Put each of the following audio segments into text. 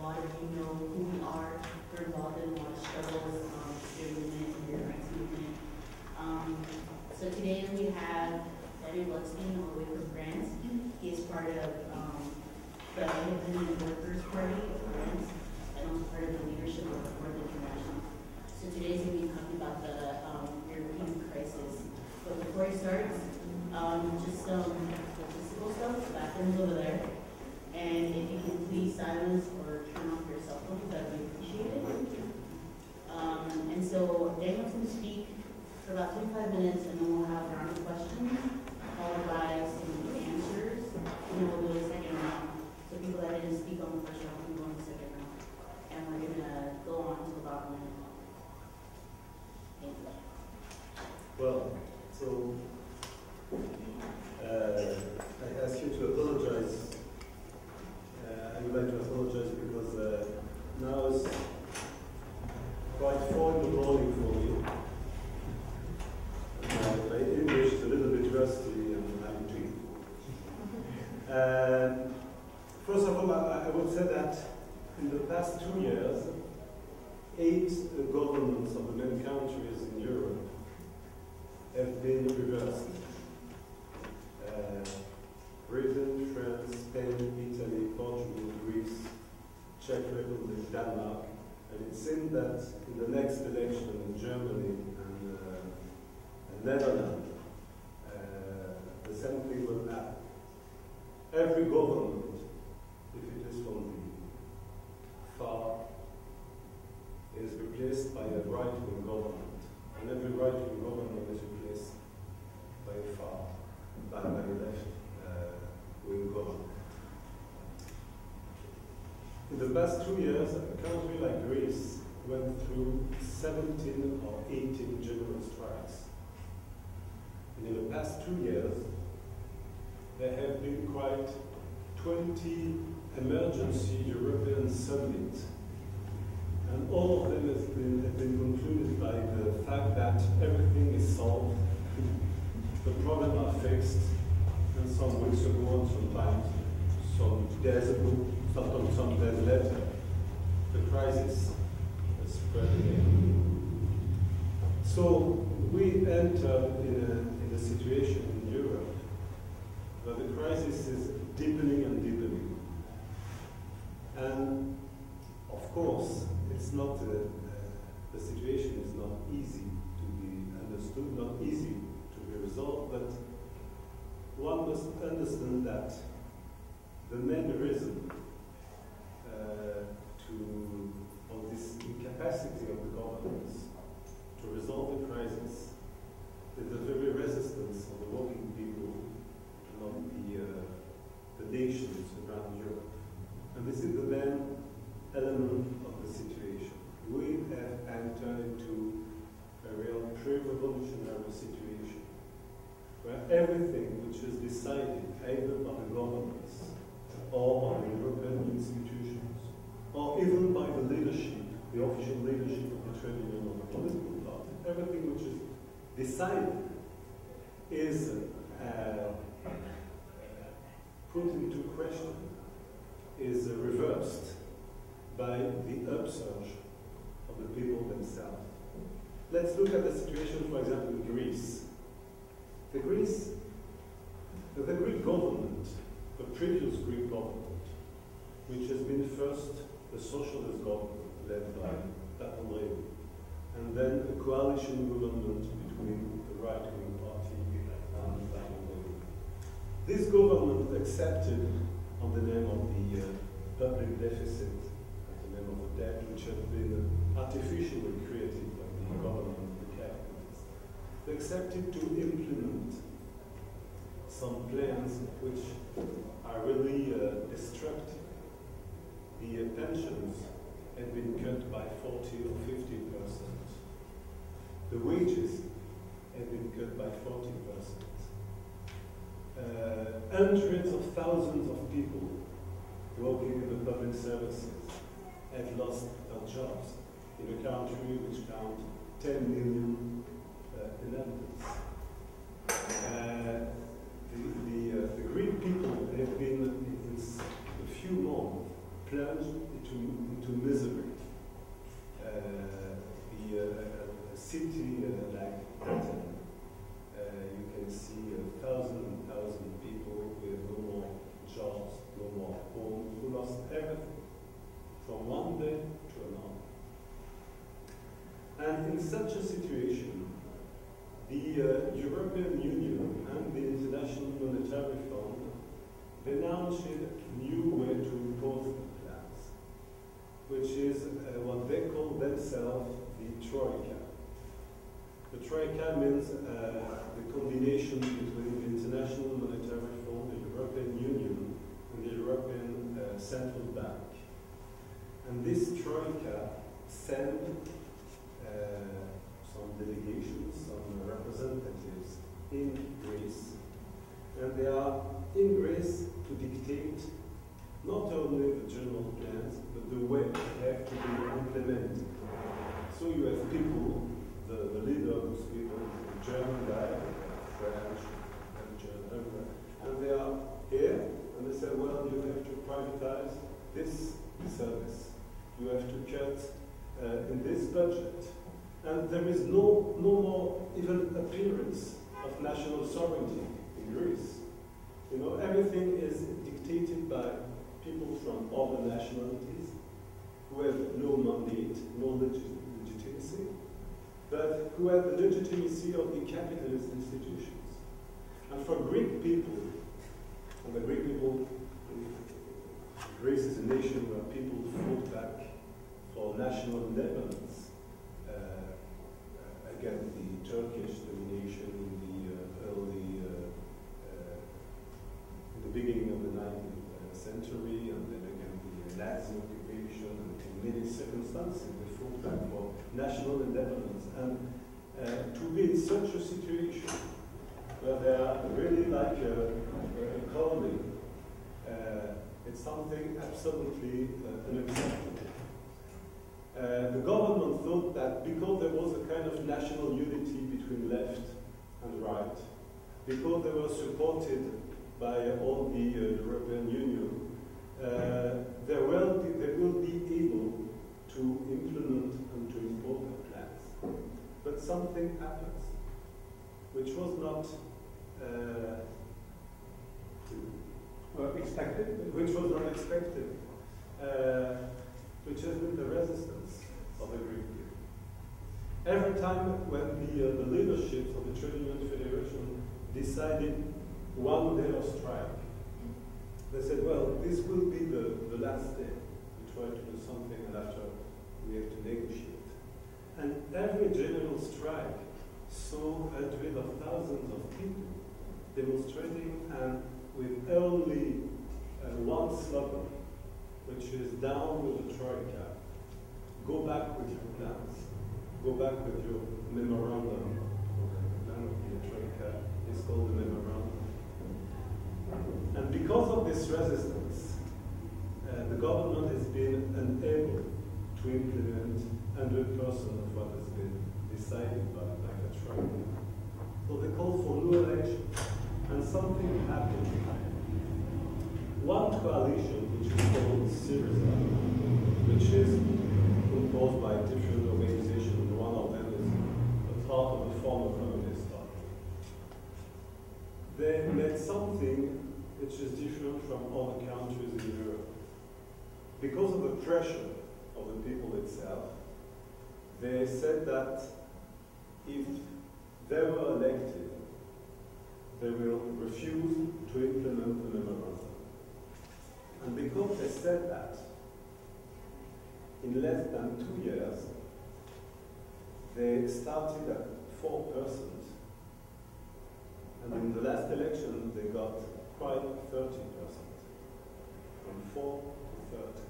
A lot of you know who we are. We're involved in a lot of struggles, student movement, and rights movement. So today we have Daniel Gluckstein all the way from France. He is part of the Independent Workers Party of France and also part of the leadership of Fourth International. So today's going to be talking about the European crisis. But before he starts, just some statistical stuff. The bathroom's over there. And if you can please silence or turn off your cell phones, that would be appreciated. And so Daniel's going to speak for about 25 minutes, and then we'll have a round of questions, followed by some answers, and then we'll do a second round. So people that didn't speak on the first round can go on the second round. And we're going to go on to about 1 minute. Thank you. Well, so I ask you to apologize. I would like to apologize because now it's quite 4 in the morning for me. My English is a little bit rusty and I'm doing. First of all, I would say that in the past 2 years, 8 governments of the main countries in Europe have been reversed. Britain, France, Spain, Italy, Portugal, Greece, Czech Republic, Denmark, and it seems that in the next election in Germany and Netherlands, the same thing will happen. Every government, if it is from the far, is replaced by a right-wing government, and every right-wing government is replaced by a far, by a left-wing government. In the past 2 years, a country like Greece went through 17 or 18 general strikes. And in the past 2 years, there have been quite 20 emergency European summits. And all of them have been concluded by the fact that everything is solved, the problems are fixed, and some weeks ago, and sometimes some days ago, sometimes some days later, the crisis is spreading. So we entered in a situation in Europe where the crisis is deepening and deepening. And of course, it's not the situation is not easy to be understood, not easy to be resolved, but one must understand that the main reason of this incapacity of the governments to resolve the crisis is the very resistance of the working people and of the nations around Europe. And this is the main element of the situation. We have entered into a real pre-revolutionary situation where everything which is decided either by the governments or by the European institutions or even by the leadership, the official leadership of the trade union or the political party, everything which is decided is put into question, is reversed by the upsurge of the people themselves. Let's look at the situation, for example, in Greece. The Greek government, the previous Greek government, which has been first a socialist government led by Papandreou, and then a coalition government between the right-wing party and Papandreou. This government accepted, on the name of the public deficit, on the name of the debt which had been artificially created by the government of the capitalists, they accepted to implement some plans which are really destructive. The pensions have been cut by 40 or 50%. The wages have been cut by 40%. Hundreds of thousands of people working in the public services have lost their jobs in a country which counts 10 million inhabitants. The Greek people have been, in a few months, plunged into misery. A city like Britain, you can see 1,000 people with no more jobs, no more homes, who lost everything from one day to another. And in such a situation, the European Union and the International Monetary Fund, they launched a new way to impose the plans, which is what they call themselves the Troika. The Troika means the combination between the International Monetary Fund, the European Union, and the European Central Bank. And this Troika sent some delegations, some representatives in Greece, and they are in Greece to dictate not only the general plans, but the way they have to be implemented. So you have people, the leader of those people, the German guy, French, and German, and they are here, and they say, well, you have to privatize this service. You have to cut in this budget. And there is no more even appearance of national sovereignty in Greece. You know, everything is dictated by people from other nationalities who have no mandate, no legitimacy, but who have the legitimacy of the capitalist institutions. And for Greek people, and the Greek people, Greece is a nation where people fought back for national independence against the Turkish domination in the in the beginning of the 19th century, and then again the Nazi occupation, and in many circumstances they fought back for national independence. And to be in such a situation where they are really like a colony, it's something absolutely unacceptable. The government thought that because there was a kind of national unity between left and right, because they were supported by all the European Union, they will be able to implement and to impose their plans. But something happens, which was not expected. Which was not expected. Which has been the resistance of the Greek people. Every time when the leadership of the Trade Union Federation decided one day of strike, they said, well, this will be the last day. We try to do something, and after we have to negotiate. And every general strike saw hundreds of thousands of people demonstrating, and with only one slogan, which is down with the Troika, go back with your plans, go back with your memorandum. The plan of the Troika is called the memorandum. And because of this resistance, the government has been unable to implement 100% of what has been decided by the Troika. So they call for new elections, and something happened. One coalition, which is called Syriza, which is composed by different organizations, and one of them is a part of the former Communist Party. They made something which is different from other countries in Europe. Because of the pressure of the people itself, they said that if they were elected, they will refuse to implement the memorandum. And because they said that, in less than 2 years, they started at 4%, and in the last election they got quite 30%, from 4 to 30.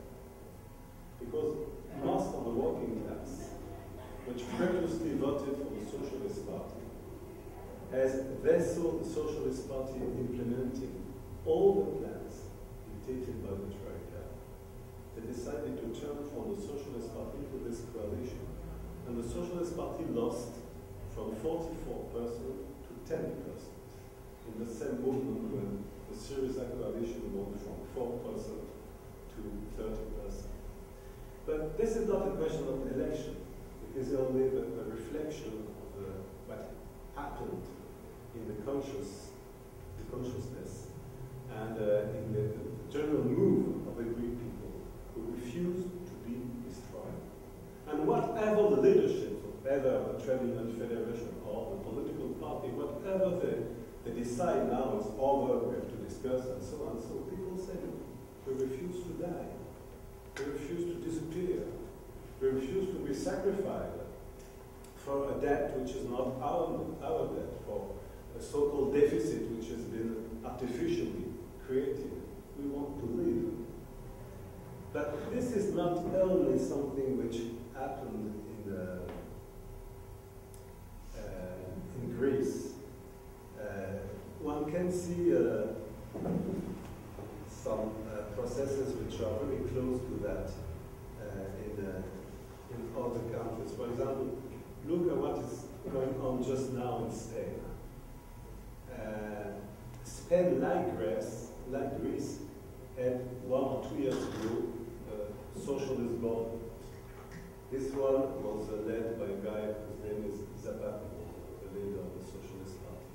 Because most of the working class, which previously voted for the Socialist Party, as they saw the Socialist Party implementing all the plans dictated by the Troika, they decided to turn from the Socialist Party to this coalition. And the Socialist Party lost from 44% to 10% in the same movement when the Syriza coalition won from 4% to to 30%. But this is not a question of election. It is only a reflection of what happened in the consciousness and in the general move of the Greek people who refused to be destroyed. And whatever the leadership, whether the trade union federation or the political party, whatever they decide now is over, we have to discuss and so on. So people say, we refuse to die. We refuse to disappear. We refuse to be sacrificed for a debt which is not our debt, for a so-called deficit which has been artificially created. We want to live. But this is not only something which happened in Greece. One can see some processes which are very close to that in other countries. For example, look at what is going on just now in Spain. Spain, like Greece, had 1 or 2 years ago socialist government. This one was led by a guy whose name is Zapata, the leader of the Socialist Party.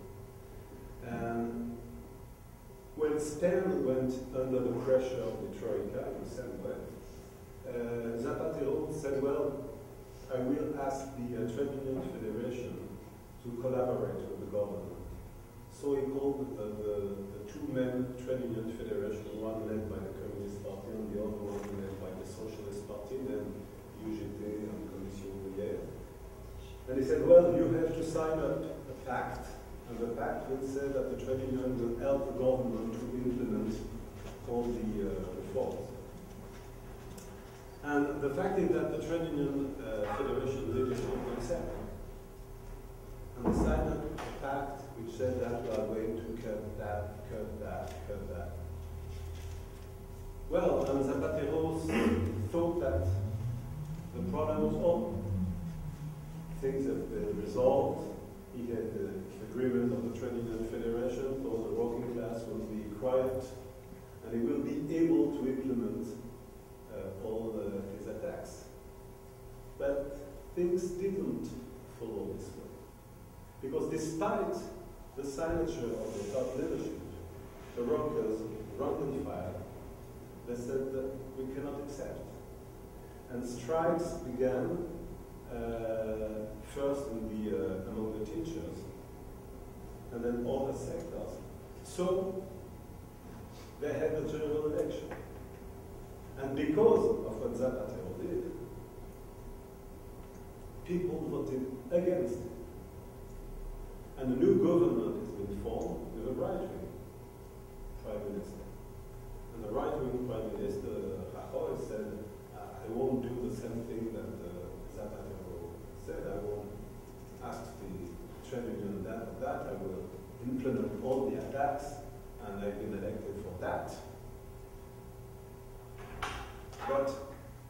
When Spain went under the pressure of the Troika in the same way, Zapatero said, well, I will ask the Trade Union Federation to collaborate with the government. So he called the two-man Trade Union Federation, one led by the Communist Party and the other one led by the Socialist Party, then UGT and Commission Ouvrière. And he said, well, you have to sign up a pact, and the pact will say that the trade union will help the government to implement all the reforms. And the fact is that the Trade Union Federation leadership accepted. And they signed up a pact which said that we are going to cut that, cut that, cut that. Well, and Zapatero thought that the problem was over. Things have been resolved. He had the agreement of the Trade Union Federation, so the working class will be quiet, and he will be able to implement all his attacks. But things didn't follow this way. Because despite the signature of the top leadership, the workers rank and file, they said that we cannot accept. And strikes began first among the teachers, and then other sectors. So they had a general election. And because of what Zapatero did, people voted against it. And a new government has been formed with a right-wing prime minister. And the right-wing prime minister, Rajoy, said, I won't do the same thing that Zapatero said. I won't ask the trade union that. I will implement all the attacks, and I've been elected for that. But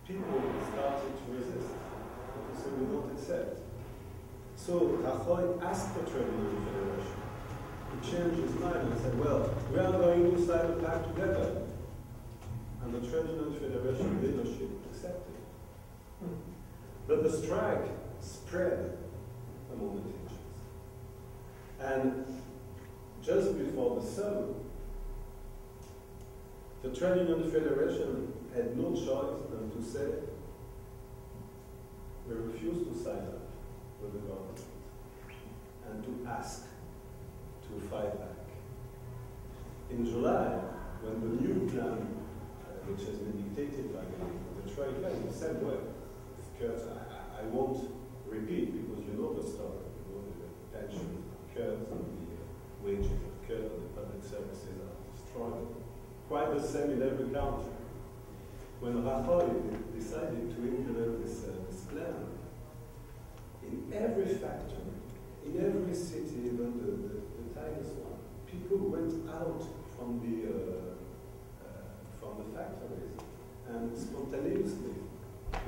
people started to resist. They said, we don't accept. So Rajoy asked the Trade Union Federation to change his mind and said, well, we are going to sign a pact together. And the Trade Union Federation leadership accepted. But the strike spread among the teachers. And just before the summer, the Trade Union Federation had no choice than to say, we refuse to sign up with the government and to ask to fight back. In July, when the new plan, which has been dictated by the Troika, in the same way, I won't repeat because you know the story. You know the pensions are cut and the wages are cut and the public services are destroyed. Quite the same in every country. When Rajoy decided to implement this plan, in every factory, in every city, even the tiniest one, people went out from the factories and spontaneously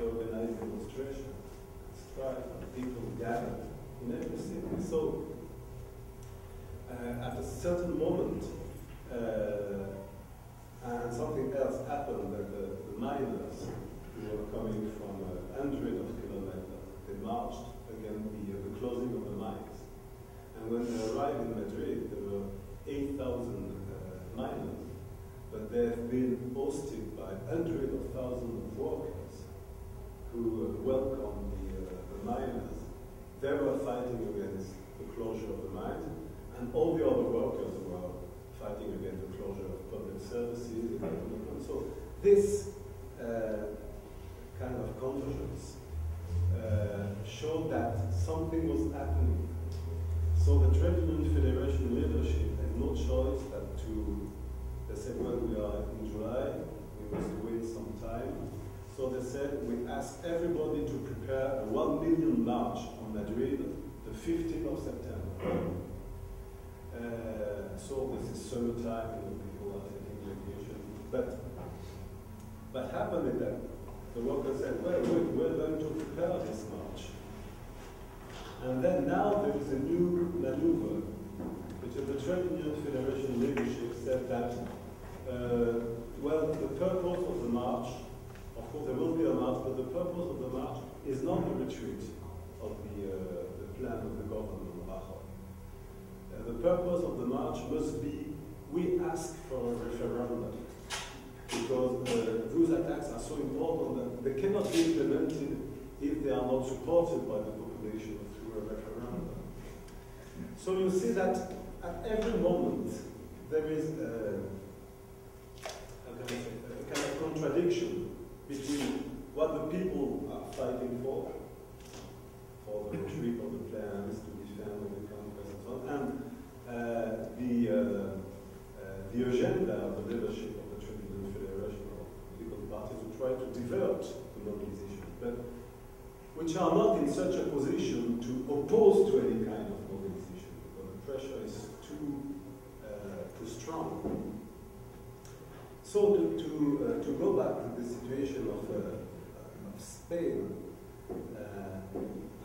organized demonstration, strike, and people gathered in every city. So at a certain moment, And something else happened, that the miners who were coming from hundreds of kilometers, they marched against the closing of the mines. And when they arrived in Madrid, there were 8,000 miners, but they have been hosted by hundreds of thousands of workers who welcomed the miners. They were fighting against the closure of the mines, and all the other workers were fighting against the closure of public services. And so this kind of convergence showed that something was happening. So the Trade Union Federation leadership had no choice than they said, well, we are in July, we must wait some time. So they said, we ask everybody to prepare a 1 million march on Madrid the 15th of September. So this is summertime, people are taking vacation. But what happened is that the workers said, well, we're going to prepare this march. And then now there is a new maneuver, which is the Trade Union Federation leadership said that, well, the purpose of the march, of course there will be a march, but the purpose of the march is not the retreat of the plan of the government of Rajoy. The purpose of the march must be, we ask for a referendum, because those attacks are so important that they cannot be implemented if they are not supported by the population through a referendum. So you see that at every moment there is a kind of contradiction between what the people are fighting for the retreat of the plans, to defend the campus and so on, and the agenda of the leadership of the Trade Union Federation or political parties who try to divert the mobilization, but which are not in such a position to oppose to any kind of mobilization, because the pressure is too strong. So to go back to the situation of Spain,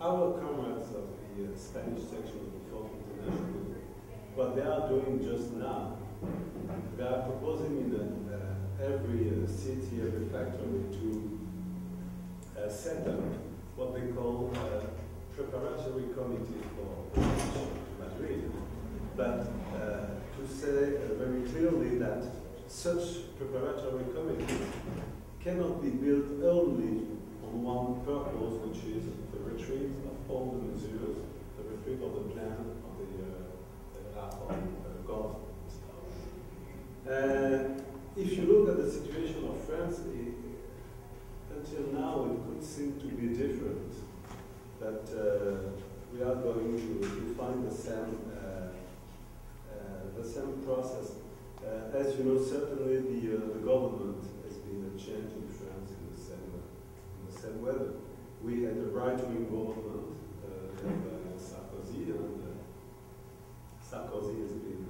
our comrades of the Spanish section of the Fourth International, what they are doing just now, they are proposing in every city, every factory to set up what they call preparatory committee for Madrid, but to say very clearly that such preparatory committees cannot be built only on one purpose, which is the retreat of all the measures, the retreat of the plan of the government. If you look at the situation of France, until now it could seem to be different, that we are going to find the same process. As you know, certainly the government has been a change in France in the same way. We had a right-wing government led by Sarkozy, and Sarkozy has been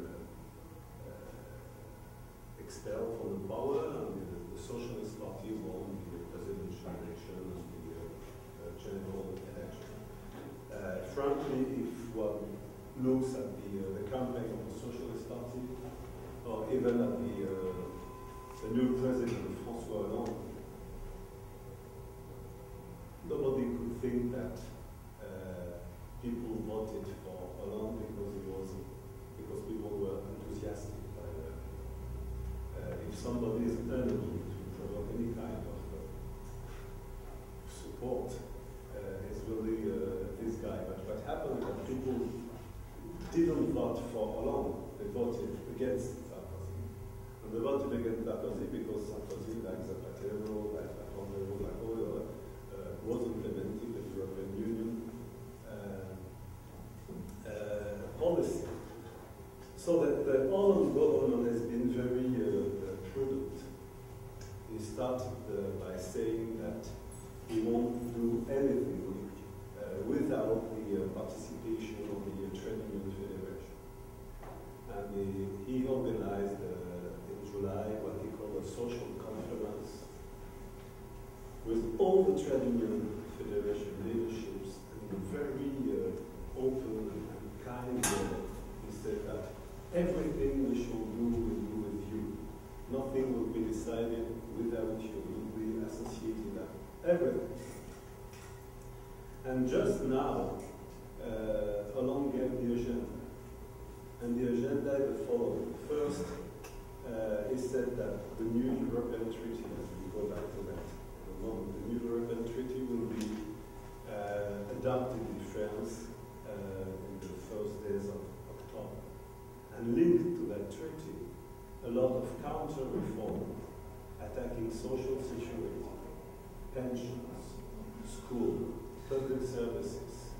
expelled from the power, and the Socialist Party won the presidential election and the general election. Frankly, if one looks at the campaign of the Socialist Party, or even at the new president, François Hollande, nobody could think that people voted for Hollande because people were enthusiastic. If somebody is able to provoke any kind of support, it's really this guy. But what happened is that people didn't vote for Hollande, they voted against Sarkozy. And they voted against Sarkozy because Sarkozy, like Zapatero, like Zapatero, like all the other, was implementing the European Union policy. So that the Hollande government has been very prudent. He started by saying that he won't do anything without the participation of the Trade Union Federation. And he organized in July what he called a social conference with all the Trade Union Federation leaderships, and very open and kind. He said that everything we shall do, we do with you. Nothing will be decided without you. You'll be associated with everything. And just now, Hollande gave the agenda. And the agenda is the following. First, he said that the new European Treaty, as we go back to that in a moment, the new European Treaty will be adopted in France in the first days of October. And linked to that treaty, a lot of counter-reform attacking social security, pensions, school, public services,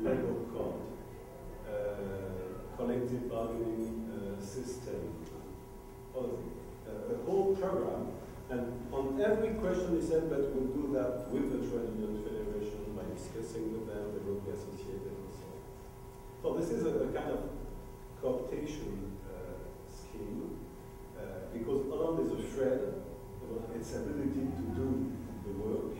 labor code, collective bargaining system, a whole program. And on every question he said that we'll do that with the Trade Union Federation by discussing with them, they will be associated and so on. So this is a kind of cooptation scheme because Hollande is afraid about its ability to do the work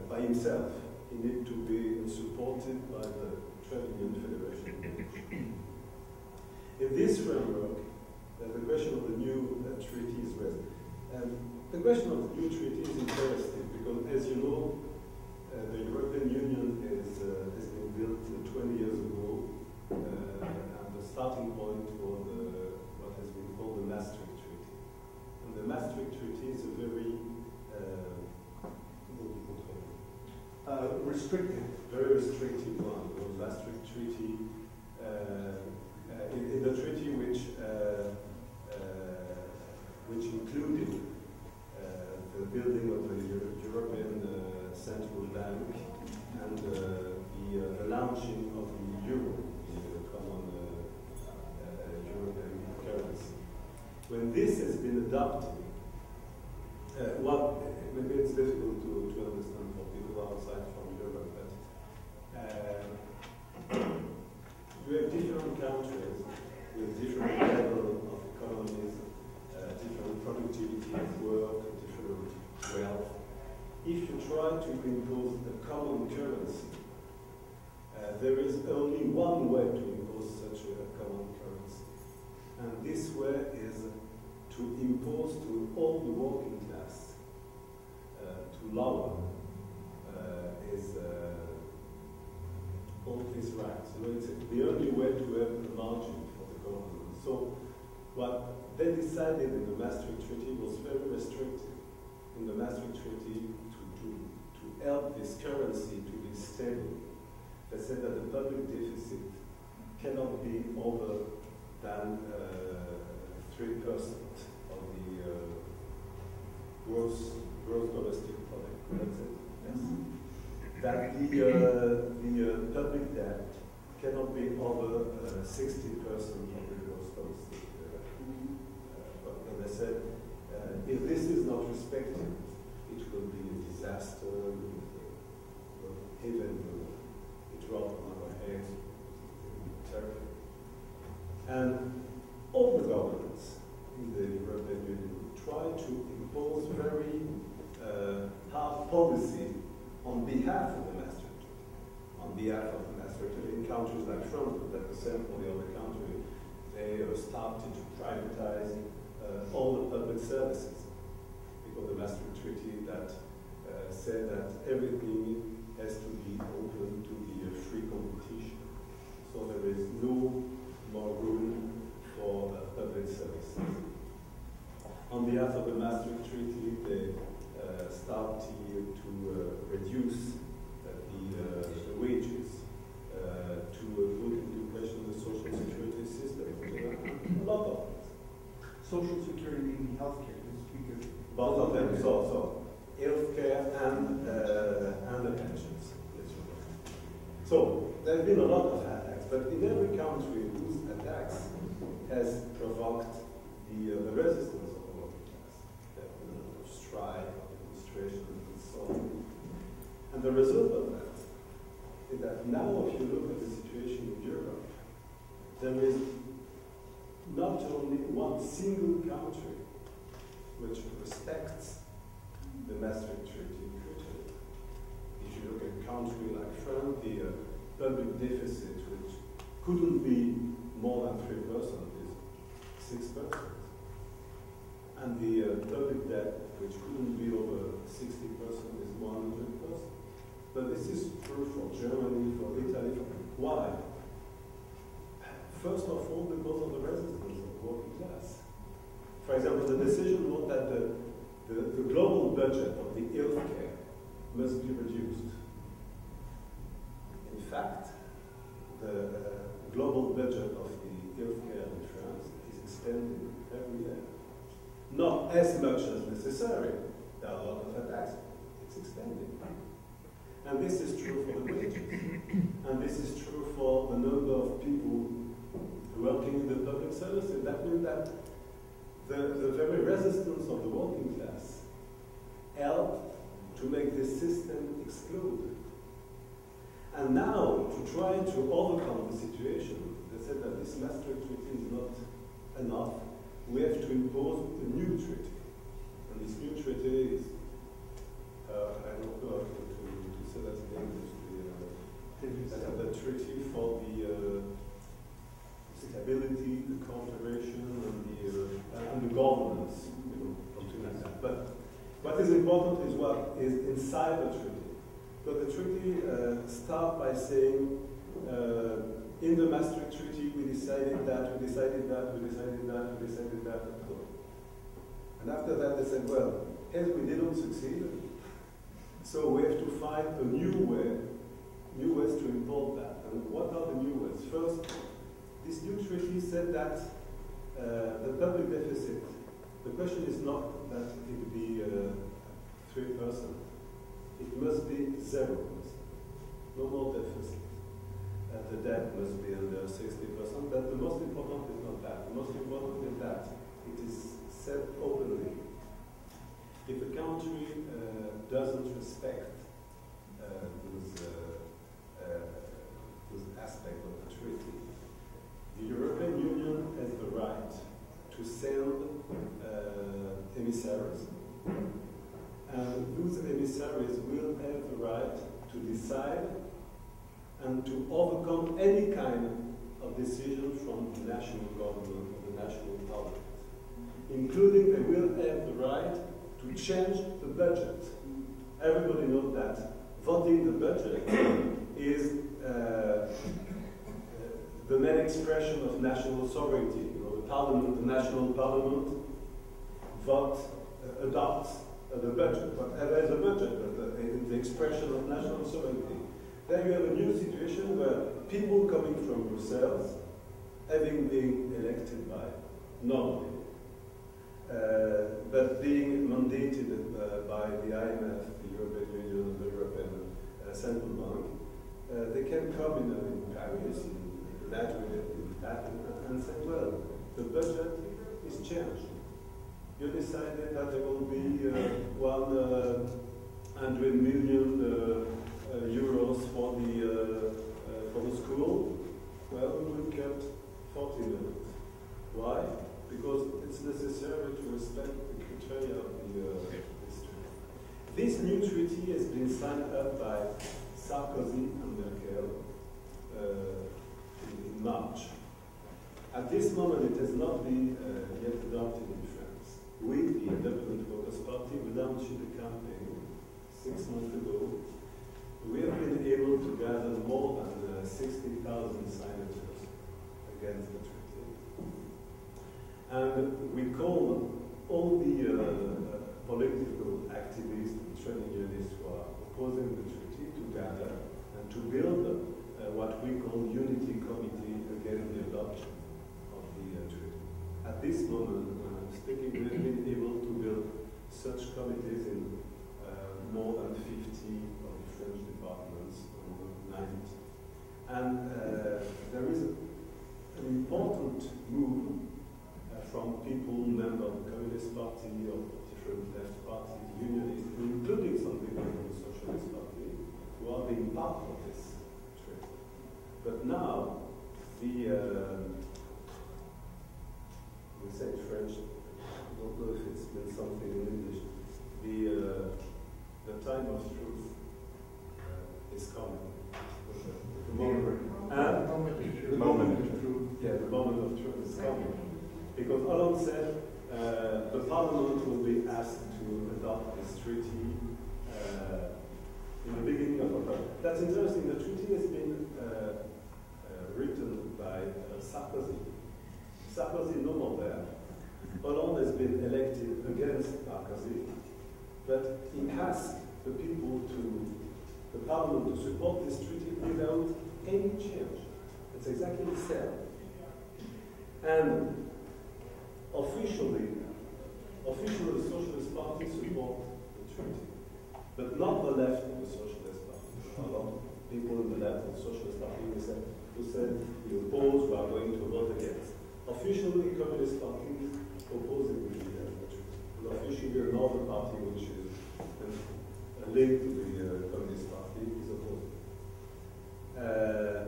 by himself. He needs to be supported by the Trade Union Federation. In this framework, the question of the new treaty is raised. And the question of the new treaty is interesting because, as you know, the European Union has been built 20 years ago, and the starting point for what has been called the Maastricht Treaty. And the Maastricht Treaty is a very very restrictive one. The Maastricht Treaty, in the treaty which included the building of the European Central Bank and the launching of the euro, the common European currency. When this has been adopted, maybe it's difficult to understand for people outside from Europe, but you have different countries with different level of economies, different productivity of work, different wealth. If you try to impose a common currency, there is only one way to impose such a common currency. And this way is to impose to all the working class, to lower all his rights. You know, it's the only way to have a margin for the government. So what they decided in the Maastricht Treaty was very restrictive. In the Maastricht Treaty, to help this currency to be stable, they said that the public deficit cannot be over than 3% of the gross domestic product. That's it. Yes. That the public debt cannot be over 60% of the gross domestic product. And they said, if this is not respected, it will be a disaster. Heaven will drop on our heads. Terrible. And all the governments in the European Union try to impose very hard policy on behalf of the Maastricht Treaty. On behalf of the Maastricht Treaty, in countries like France, but that's the same for the other country, they started to privatize all the public services because the Maastricht Treaty that said that everything has to be open to the free competition. So there is no more room for public services. On behalf of the Maastricht Treaty, they started to reduce the wages, to put into question the social security system. A lot of it. Social security meaning healthcare. Because both of them. So healthcare and the pensions. So there have been a lot of attacks, but in every country whose attacks has provoked the resistance of the working class, strike, demonstrations, and so on. And the result of that is that now, if you look at the situation in Europe, there is not only one single country which respects the Maastricht Treaty. If you look at a country like France, the public deficit, which couldn't be more than 3%, is 6%. and the public debt, which couldn't be over 60%, is 100%. But this is true for Germany, for Italy. Why? First of all, because of the resistance of the working class. For example, the decision was that the global budget of the healthcare must be reduced. In fact, the global budget of the healthcare in France is extended every year. Not as much as necessary. There are a lot of attacks. It's extended. And this is true for the wages. And this is true for the number of people working in the public services. That means that the very resistance of the working class helped to make this system explode. And now, to try to overcome the situation, they said that this Maastricht Treaty is not enough. We have to impose a new treaty. And this new treaty is, I don't know how to say that in English, the treaty for the stability, the cooperation, and the governance, something like that. But what is important is what is inside the treaty. But the treaty starts by saying, in the Maastricht Treaty, we decided that, we decided that, we decided that, we decided that. And after that, they said, well, as we didn't succeed, so we have to find a new ways to import that. And what are the new ways? First, this new treaty said that the public deficit, the question is not that it be 3%. It must be 0%. No more deficit. The debt must be under 60%, but the most important is not that. The most important is that it is said openly. If a country doesn't respect those aspects of the treaty, the European Union has the right to send emissaries. And those emissaries will have the right to decide and to overcome any kind of decision from the national government or the national parliament, including they will have the right to change the budget. Everybody knows that voting the budget is the main expression of national sovereignty. You know, the parliament, the national parliament, adopts the budget, whatever is the budget, but the expression of national sovereignty. Then you have a new situation where people coming from Brussels, having been elected by nobody, but being mandated by the IMF, the European Union, the European Central Bank, they can come in Paris, in Madrid, in Athens, and say, well, the budget is changed. You decided that there will be 100 million euros for the school. Well, we will cut 40 million. Why? Because it's necessary to respect the criteria of the history. This new treaty has been signed up by Sarkozy and Merkel in March. At this moment, it has not been yet adopted in France. We, the Independent Workers' Party, we launched the campaign 6 months ago. We have been able to gather more than 60,000 signatures against the treaty. And we call all the political activists and trade unionists who are opposing the treaty to gather and to build what we call Unity Committee against the adoption of the treaty. At this moment, when I'm speaking, we have been able to build such committees in more than 50 of the French departments, 90. And there is an important move from people, members of the Communist Party, of different left parties, unionists, including some people from the Socialist Party, who are being part of this trade. But now, we say in French, I don't know if it's been something in English, the time of truth is coming. The moment of truth. Yeah, the moment of truth is coming. Because Hollande said, the Parliament will be asked to adopt this treaty in the beginning of October. That's interesting. The treaty has been written by Sarkozy. Sarkozy no more there. Hollande has been elected against Sarkozy, but he asked the people the Parliament to support this treaty without any change. It's exactly the same. And officially, the Socialist Party support the treaty, but not the left of the Socialist Party. A lot of people in the left of the Socialist Party who said we oppose, we are going to vote against. Officially, Communist Party is opposing the treaty. And officially, another party which is linked to the Communist Party is opposing.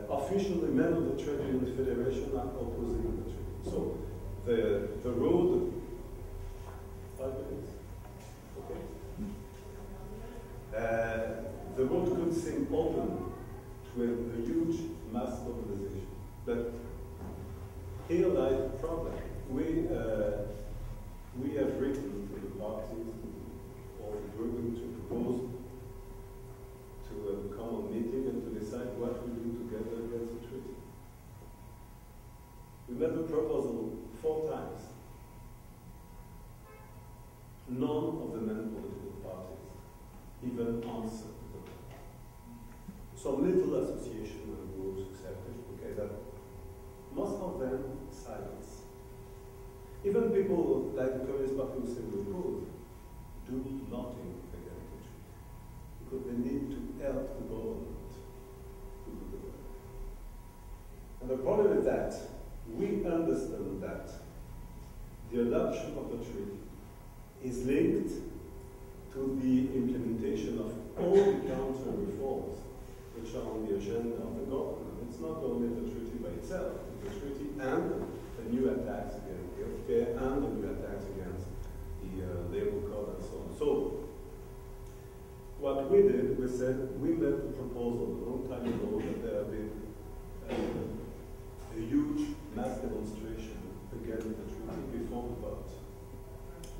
Officially, men of the Trade Union Federation are opposing the treaty. So the road, 5 minutes, okay. The road could seem open to a huge mass mobilization, but here lies the problem. We have written to the parties or the group to propose to a common meeting and to decide what we do together against the treaty. We made the proposal 4 times. None of the main political parties even answered. Some little association and groups accepted, okay, but most of them silence. Even people like the Communist Party who say we oppose do nothing against the treaty because they need to help the government to do the work. And the problem is that we understand that the adoption of the treaty is linked to the implementation of all the counter reforms which are on the agenda of the government. It's not only the treaty by itself, it's the treaty and the new attacks against healthcare and the new attacks against the labor code and so on. So, what we did, we said, we made a proposal a long time ago that there have been a huge mass demonstration against the treaty before the vote.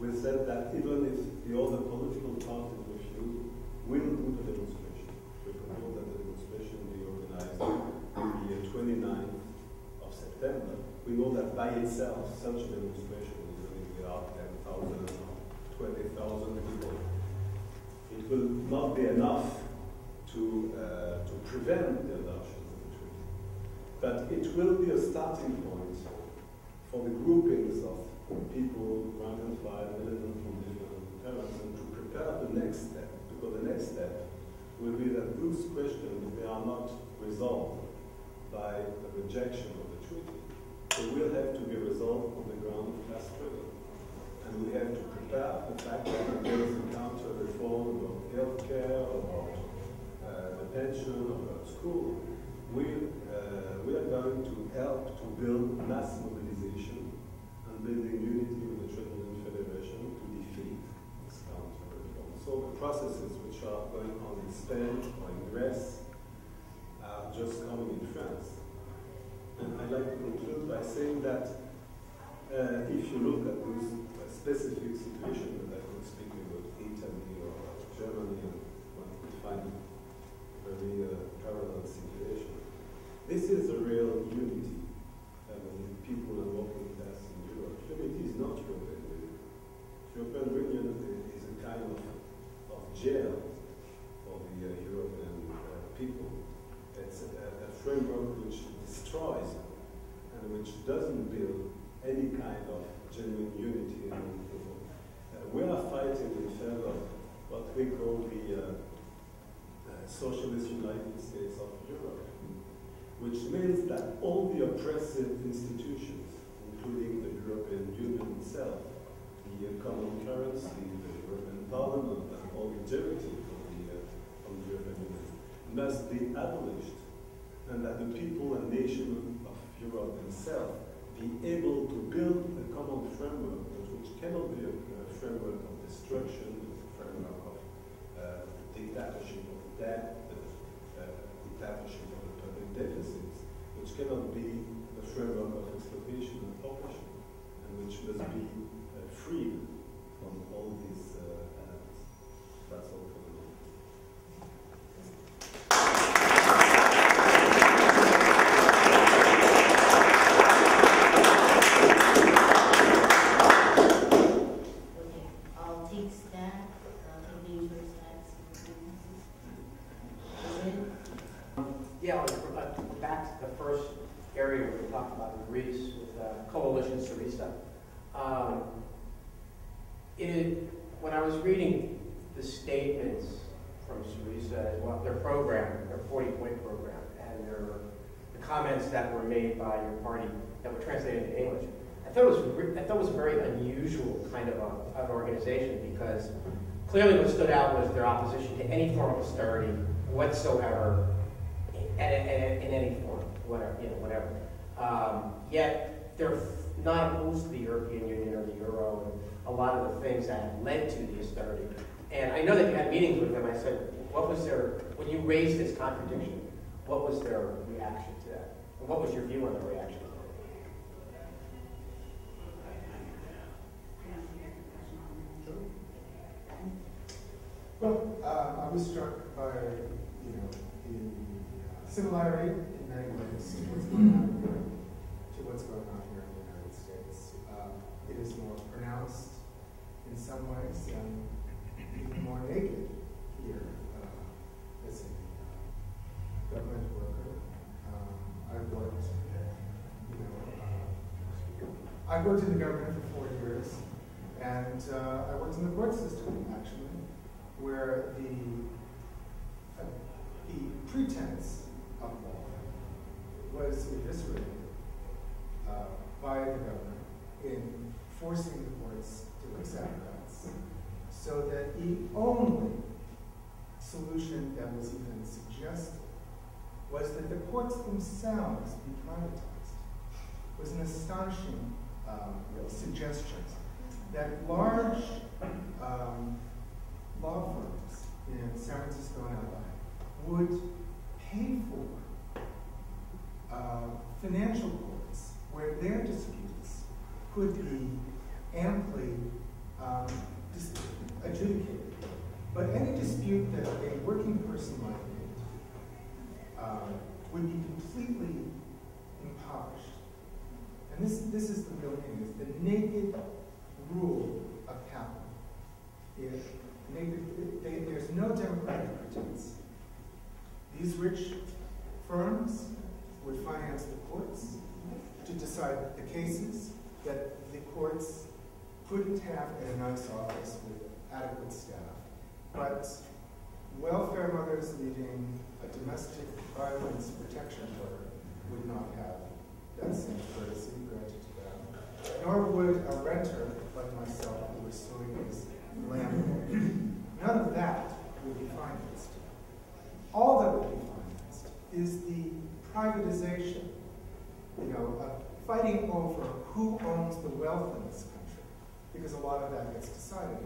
We said that even if the other political parties refuse, we will do the demonstration. We propose that the demonstration be organized on the 29th of September. We know that by itself, such a demonstration, even if we are 10,000 or 20,000 people, it will not be enough to prevent the adoption of the treaty. But it will be a starting point for the groupings of people, rank and file, militant from different parents, and to prepare the next step. Because the next step will be that those questions, they are not resolved by the rejection of the treaty. They will have to be resolved on the ground of class struggle. And we have to prepare the fact that there is a counter-reform about healthcare, about the pension, about school. We are going to help to build mass mobilization and building unity with the Trade Union Federation to defeat this counter-reform. So the processes which are going on in Spain or in Greece are just coming in France. And I'd like to conclude by saying that if you look at this specific situation that I could speak about Italy or Germany, and one could find a very parallel situation. This is a real unity among people and working class in Europe. Unity is not European Union. European Union is a kind of jail for the European people. It's a framework which destroys and which doesn't build any kind of genuine unity among people. We are fighting in favor of what we call the Socialist United States of Europe, which means that all the oppressive institutions, including the European Union itself, the common currency, the European Parliament, and all the derivative of the European Union, must be abolished, and that the people and nations of Europe themselves be able to build a common framework, which cannot be a framework of destruction, a framework of dictatorship of debt, dictatorship of the public deficits, which cannot be a framework of exploitation and oppression, and which must be Yeah, back to the first area we talked about in Greece with Coalition Syriza. When I was reading the statements from Syriza as well, their program, their 40-point program, and the comments that were made by your party that were translated into English, I thought it was a very unusual kind of an organization, because clearly what stood out was their opposition to any form of austerity whatsoever, in any form, whatever. Yet they're not opposed to the European Union or the Euro and a lot of the things that have led to the austerity. And I know that you had meetings with them. I said, when you raised this contradiction, what was their reaction to that? And what was your view on the reaction? Well, I was struck by, the similarity in many ways to what's going on here, in the United States. It is more pronounced in some ways and even more naked here as a government worker. I've worked in the government for 4 years, and I worked in the court system, actually, where the pretense of law was eviscerated by the government in forcing the courts to accept rights, so that the only solution that was even suggested was that the courts themselves be privatized. It was an astonishing suggestion that large law firms in San Francisco and LA would pay for financial courts where their disputes could be amply adjudicated. But any dispute that a working person might make would be completely impoverished. And this is the real thing, is the naked rule of capital. There's no democratic pretense. These rich firms would finance the courts to decide the cases that the courts couldn't have in a nice office with adequate staff. But welfare mothers leading a domestic violence protection order would not have that same courtesy granted to them. Nor would a renter like myself who was suing his landlord. None of that would be financed. All that would be financed is the privatization, of fighting over who owns the wealth in this country, because a lot of that gets decided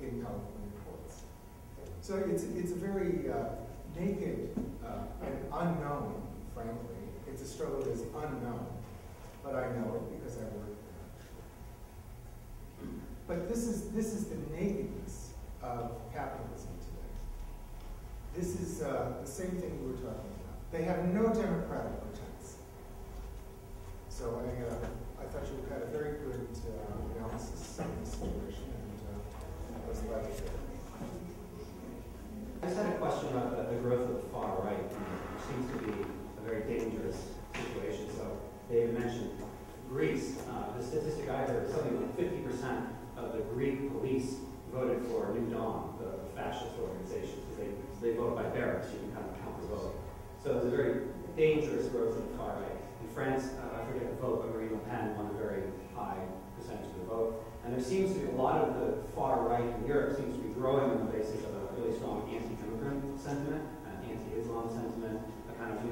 in California courts. So it's a very naked and unknown, frankly. It's a struggle that is unknown, but I know it because I work there. But this is the nakedness of capitalism today. This is the same thing we were talking about. They have no democratic pretense. So I thought you had a very good analysis of the situation, and I was glad to hear it. I just had a question about the growth of the far right, which seems to be a very dangerous situation. So David mentioned Greece. The statistic I heard, something like 50% of the Greek police voted for New Dawn, the fascist organization, because they vote by barracks. You can kind of count the vote. So there's a very dangerous growth of the far right. In France, I forget the vote, but Marine Le Pen won a very high percentage of the vote. And there seems to be a lot of the far right in Europe seems to be growing on the basis of a really strong anti-immigrant sentiment, an anti-Islam sentiment, a kind of,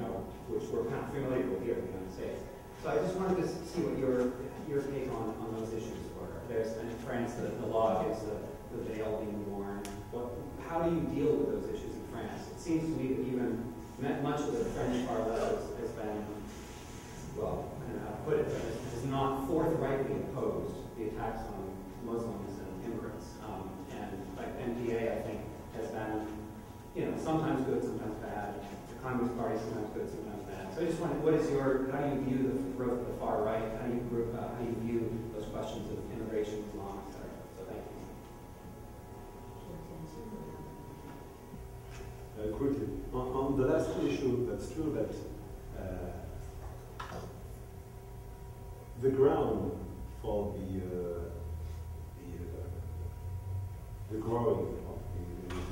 which we're kind of familiar with here in the United States. So I just wanted to see what your take on those issues were. There's in France the law against the veil being worn. How do you deal with those issues in France? It seems to me that even much of the French far left has been, well, I don't know how to put it, but has not forthrightly opposed the attacks on Muslims and immigrants. And like NPA, I think, has been, sometimes good, sometimes bad. The Communist Party sometimes good, sometimes bad. So I just wondered, how do you view the growth of the far right? How do you view those questions of immigration, Islam, et cetera? So thank you. Quickly, on on the last issue, that's true that the ground for the growing of the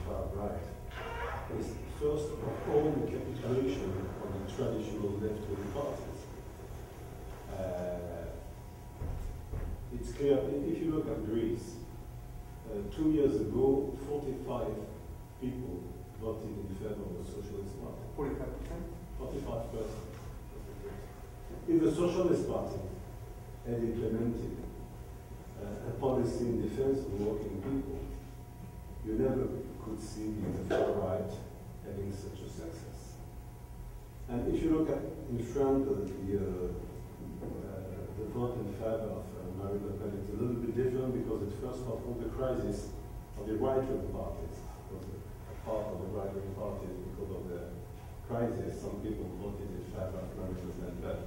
far right is first of all the capitulation of the traditional left-wing parties. It's clear, if you look at Greece, 2 years ago, 45 people voted in favor of the Socialist Party. 45%? 45%. If the Socialist Party had implemented a policy in defense of working people, you never could see the far right having such a success. And if you look at in front of the vote in favor of Marine Le Pen, it's a little bit different because it first of all the crisis of the right-wing parties. Because a part of the right-wing parties, because of the crisis, some people voted in favor of Marine Le Pen.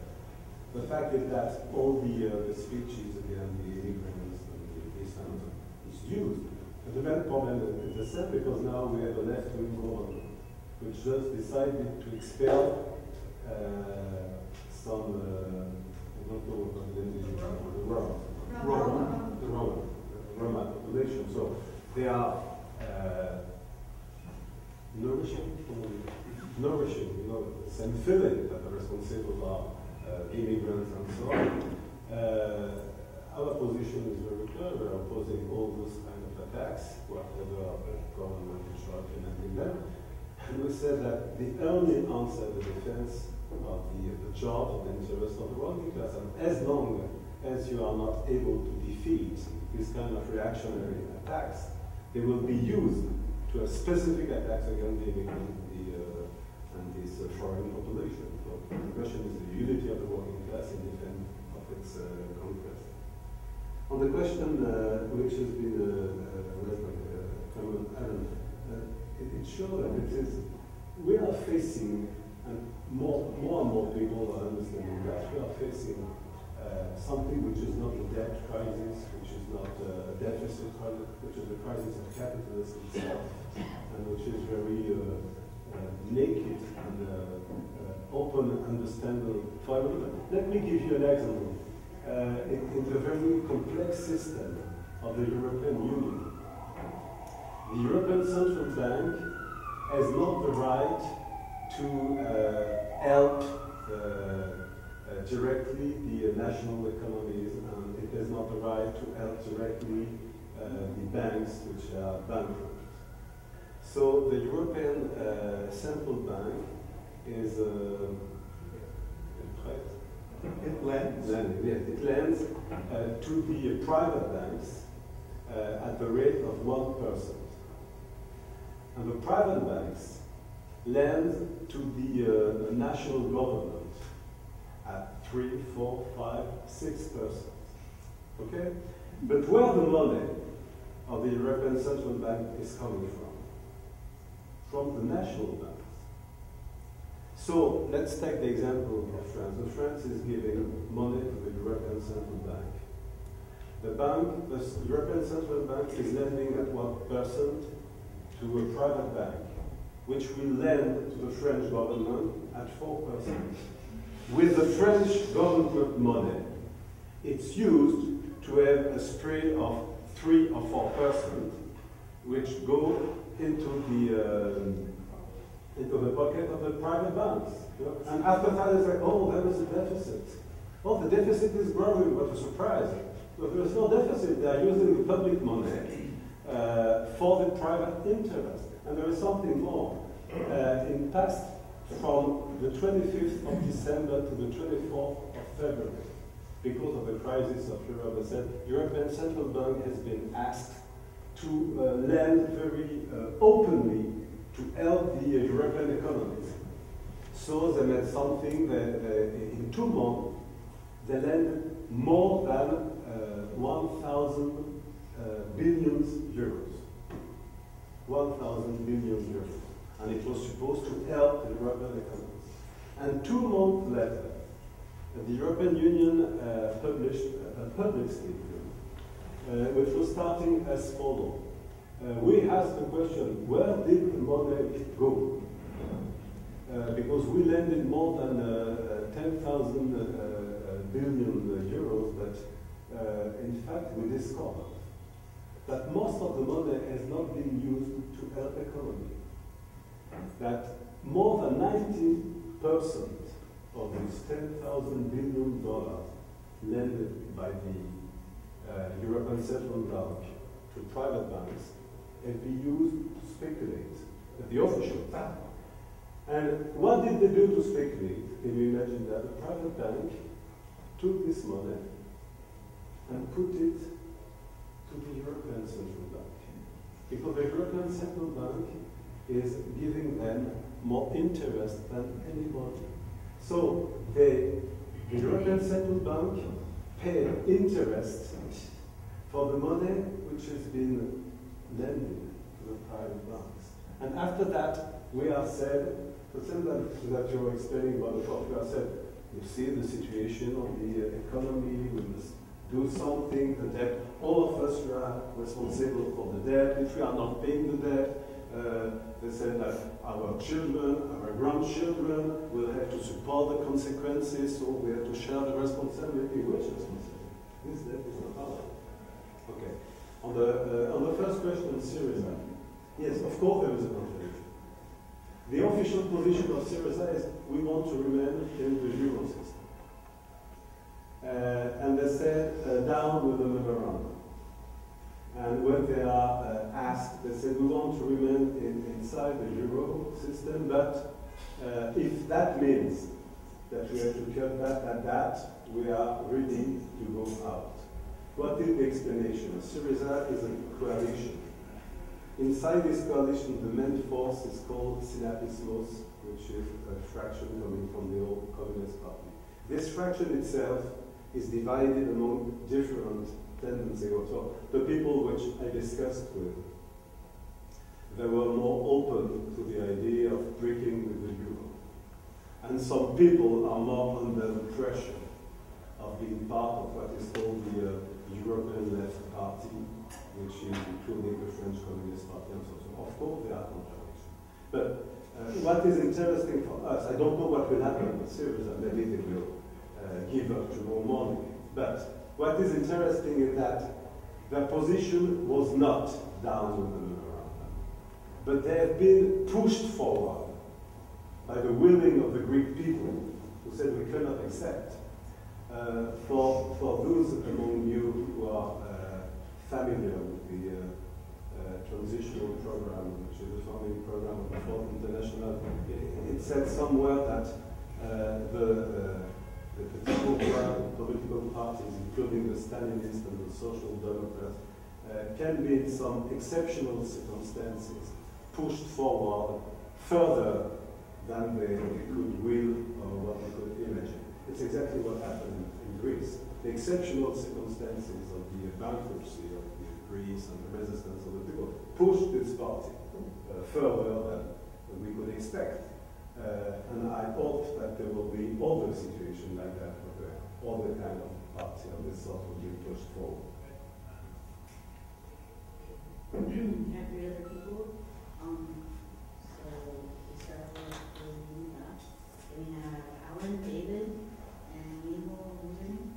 But the fact is that all the speeches against the immigrants and the Islam is used. But the main problem is the same because now we have a left-wing government which just decided to expel some, I don't know what the name is, the Roma population. So they are nourishing, you know, the same feeling that the responsible are immigrants and so on. Our position is very clear. We are opposing all those kind of attacks, whatever the government is implementing them. And we said that the only answer to the defense of the job of the interest of the working class, and as long as you are not able to defeat these kind of reactionary attacks, they will be used to a specific attacks against the immigrant and this foreign population. So the question is the unity of the working class in defense of its conquest. On the question which has been raised by Cameron Allen, it shows that we are facing, and more and more people are understanding that we are facing something which is not a debt crisis, which is not a deficit crisis, which is a crisis of capitalism itself, and which is very naked and open and understandable for everyone. Let me give you an example. In the very complex system of the European Union, the European Central Bank has not the right to help directly the national economies, and it has not the right to help directly the banks which are bankrupt. So the European Central Bank is It lends. It lends to the private banks at the rate of 1%. And the private banks lend to the national government at 3, 4, 5, 6%. Okay? But where the money of the European Central Bank is coming from? From the national banks. So let's take the example of France. France is giving money to the European Central Bank. The European Central Bank is lending at 1% to a private bank, which will lend to the French government at 4%. With the French government money, it's used to have a spread of 3 or 4%, which go into the pocket of the private banks. You know? And after that, it's like, oh, there is a deficit. Oh, the deficit is growing. What a surprise. But there is no deficit. They are using the public money for the private interest. And there is something more. In past, from the 25th of December to the 24th of February, because of the crisis of Europe, the European Central Bank has been asked to lend very openly to help the European economies. So they made something that in 2 months, they lent more than 1,000 billion euros. 1,000 billion euros. And it was supposed to help the European economies. And 2 months later, the European Union published a public statement, which was starting as follows. We asked the question, where did the money go? we lended more than 10,000 billion euros, but in fact we discovered that most of the money has not been used to help economy. That more than 90% of these $10,000 billion lended by the European Central Bank to private banks have been used to speculate at the official bank. And what did they do to speculate? Can you imagine that? The private bank took this money and put it to the European Central Bank. Because the European Central Bank is giving them more interest than anybody. So the European Central Bank paid interest for the money which has been lended to the private banks. And after that, we are said, the same that you were explaining about the court, we are said, you see the situation of the economy, we must do something, the debt, all of us are responsible for the debt. If we are not paying the debt, they said that our children, our grandchildren will have to support the consequences, so we have to share the responsibility. Which responsibility? This debt is not ours. Okay. On the first question, Syriza, yes, of course there is a contradiction. The official position of Syriza is we want to remain in the Euro system. And they said down with the memorandum. And when they are asked, they said we want to remain inside the Euro system, but if that means that we have to cut back at that, we are ready to go out. What is the explanation? Syriza is a coalition. Inside this coalition, the main force is called Synapismos, which is a fraction coming from the old Communist Party. This fraction itself is divided among different tendencies. So the people which I discussed with, they were more open to the idea of breaking with the euro. And some people are more under the pressure of being part of what is called the European Left Party, which is including the French Communist Party and so on. Of course, there are contradictions. But what is interesting for us, I don't know what will happen with Syriza, maybe they will give up tomorrow morning. But what is interesting is that their position was not down with the memorandum, but they have been pushed forward by the willing of the Greek people who said we cannot accept. For those among you who are familiar with the transitional program, which is the founding program of the Fourth International, it said somewhere that the political parties, including the Stalinists and the Social Democrats, can be in some exceptional circumstances pushed forward further than they could will or what they could imagine. It's exactly what happened in Greece. The exceptional circumstances of the bankruptcy of Greece and the resistance of the people pushed this party further than we could expect. And I hope that there will be other situations like that where other kind of party of this sort will be pushed forward. Have three other people. So we start with Linda. Then we have Alan, David, and Mabel Benjamin.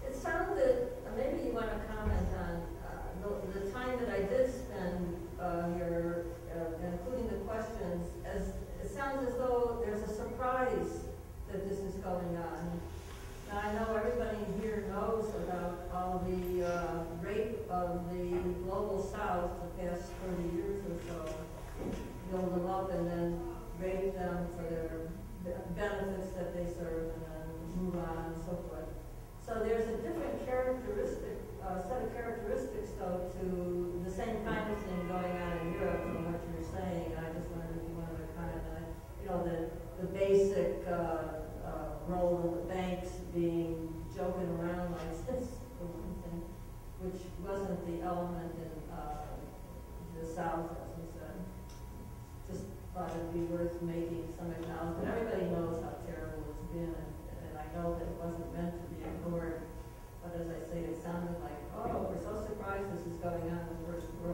It sounded, maybe you want to comment on the time that I did spend here, including the questions, as it sounds as though there's a surprise that this is going on. Now I know everybody here knows about all the rape of the global south the past 30 years or so. Build them up and then rape them for their benefits that they serve and then move on and so forth. So there's a different characteristic, set of characteristics though to the same kind of thing going on in Europe from what you're saying. And I just wondered if you wanted to comment on it. You know, the basic role of the banks being joking around like this, for one thing, which wasn't the element in the South, as we said. Just thought it'd be worth making some acknowledgement. Everybody knows how terrible it's been, and I know that it wasn't meant to be ignored. But as I say, it sounded like, oh, we're so surprised this is going on in the first world.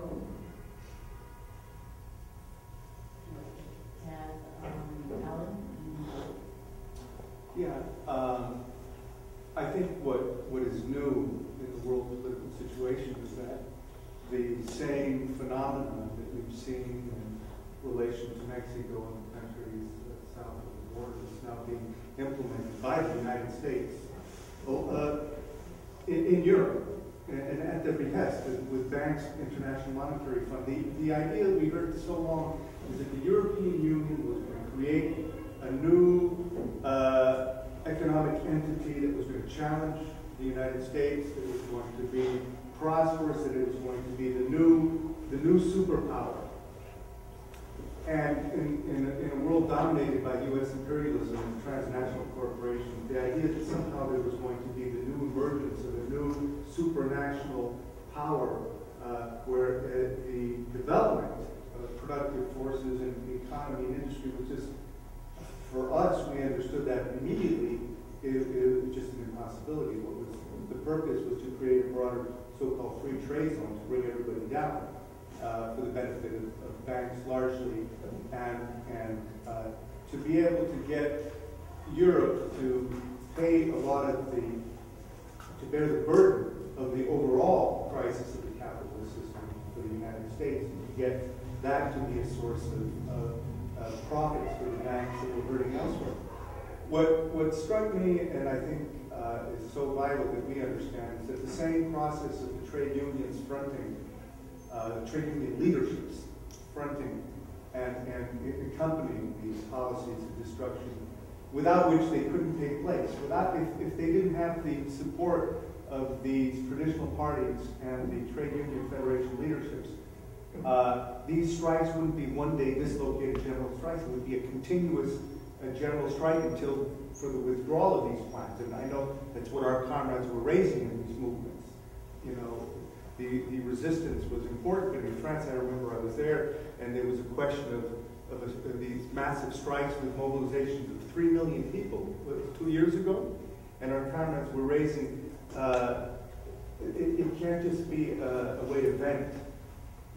the same phenomena that we've seen in relation to Mexico and the countries south of the border is now being implemented by the United States in Europe and at their behest with banks, International Monetary Fund. The idea that we heard for so long is that the European Union was going to create a new economic entity that was going to challenge the United States, that was going to be prosperous, that it was going to be the new superpower. And in a world dominated by U.S. imperialism and transnational corporations, the idea that somehow there was going to be the new emergence of a new supranational power where the development of productive forces in the economy and industry was just, for us, we understood that immediately, it was just an impossibility. What was the purpose was to create a broader so-called free trade zone to bring everybody down for the benefit of banks largely, and to be able to get Europe to pay a lot of to bear the burden of the overall crisis of the capitalist system for the United States, and to get that to be a source of profits for the banks that were hurting elsewhere. What struck me, and I think is so vital that we understand, is that the same process of the trade unions fronting, the trade union leaderships fronting and accompanying these policies of destruction, without which they couldn't take place. If they didn't have the support of these traditional parties and the trade union federation leaderships, these strikes wouldn't be one-day dislocated general strikes. It would be a continuous general strike until for the withdrawal of these plans. And I know that's what our comrades were raising in these movements. You know, the resistance was important. But in France, I remember I was there, and there was a question of these massive strikes with mobilizations of 3 million people 2 years ago. And our comrades were raising, it can't just be a way to vent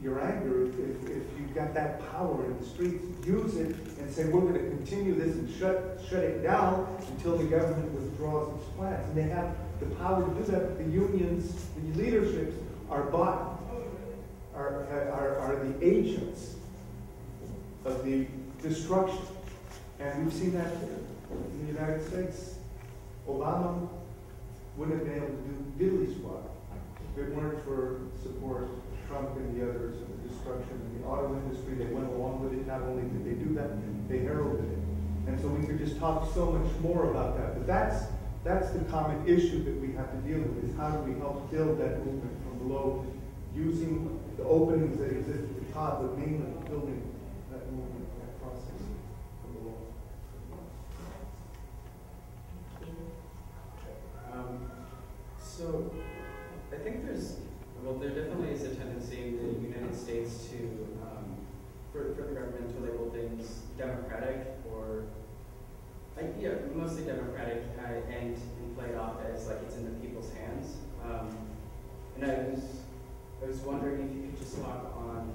your anger. If you've got that power in the streets, use it and say, we're going to continue this and shut it down until the government withdraws its plans. And they have the power to do that. The unions, the leaderships are the agents of the destruction. And we've seen that in the United States. Obama wouldn't have been able to do diddly squat if it weren't for support. Trump and the others, and the destruction of the auto industry, they went along with it. Not only did they do that, they heralded it. And so we could just talk so much more about that. But that's the common issue that we have to deal with, is how do we help build that movement from below, using the openings that exist at the top, but mainly building that movement, that process from below. So I think there definitely is a tendency in the United States to, for the government to label things democratic or, mostly democratic and play it off as like it's in the people's hands. And I was wondering if you could just talk on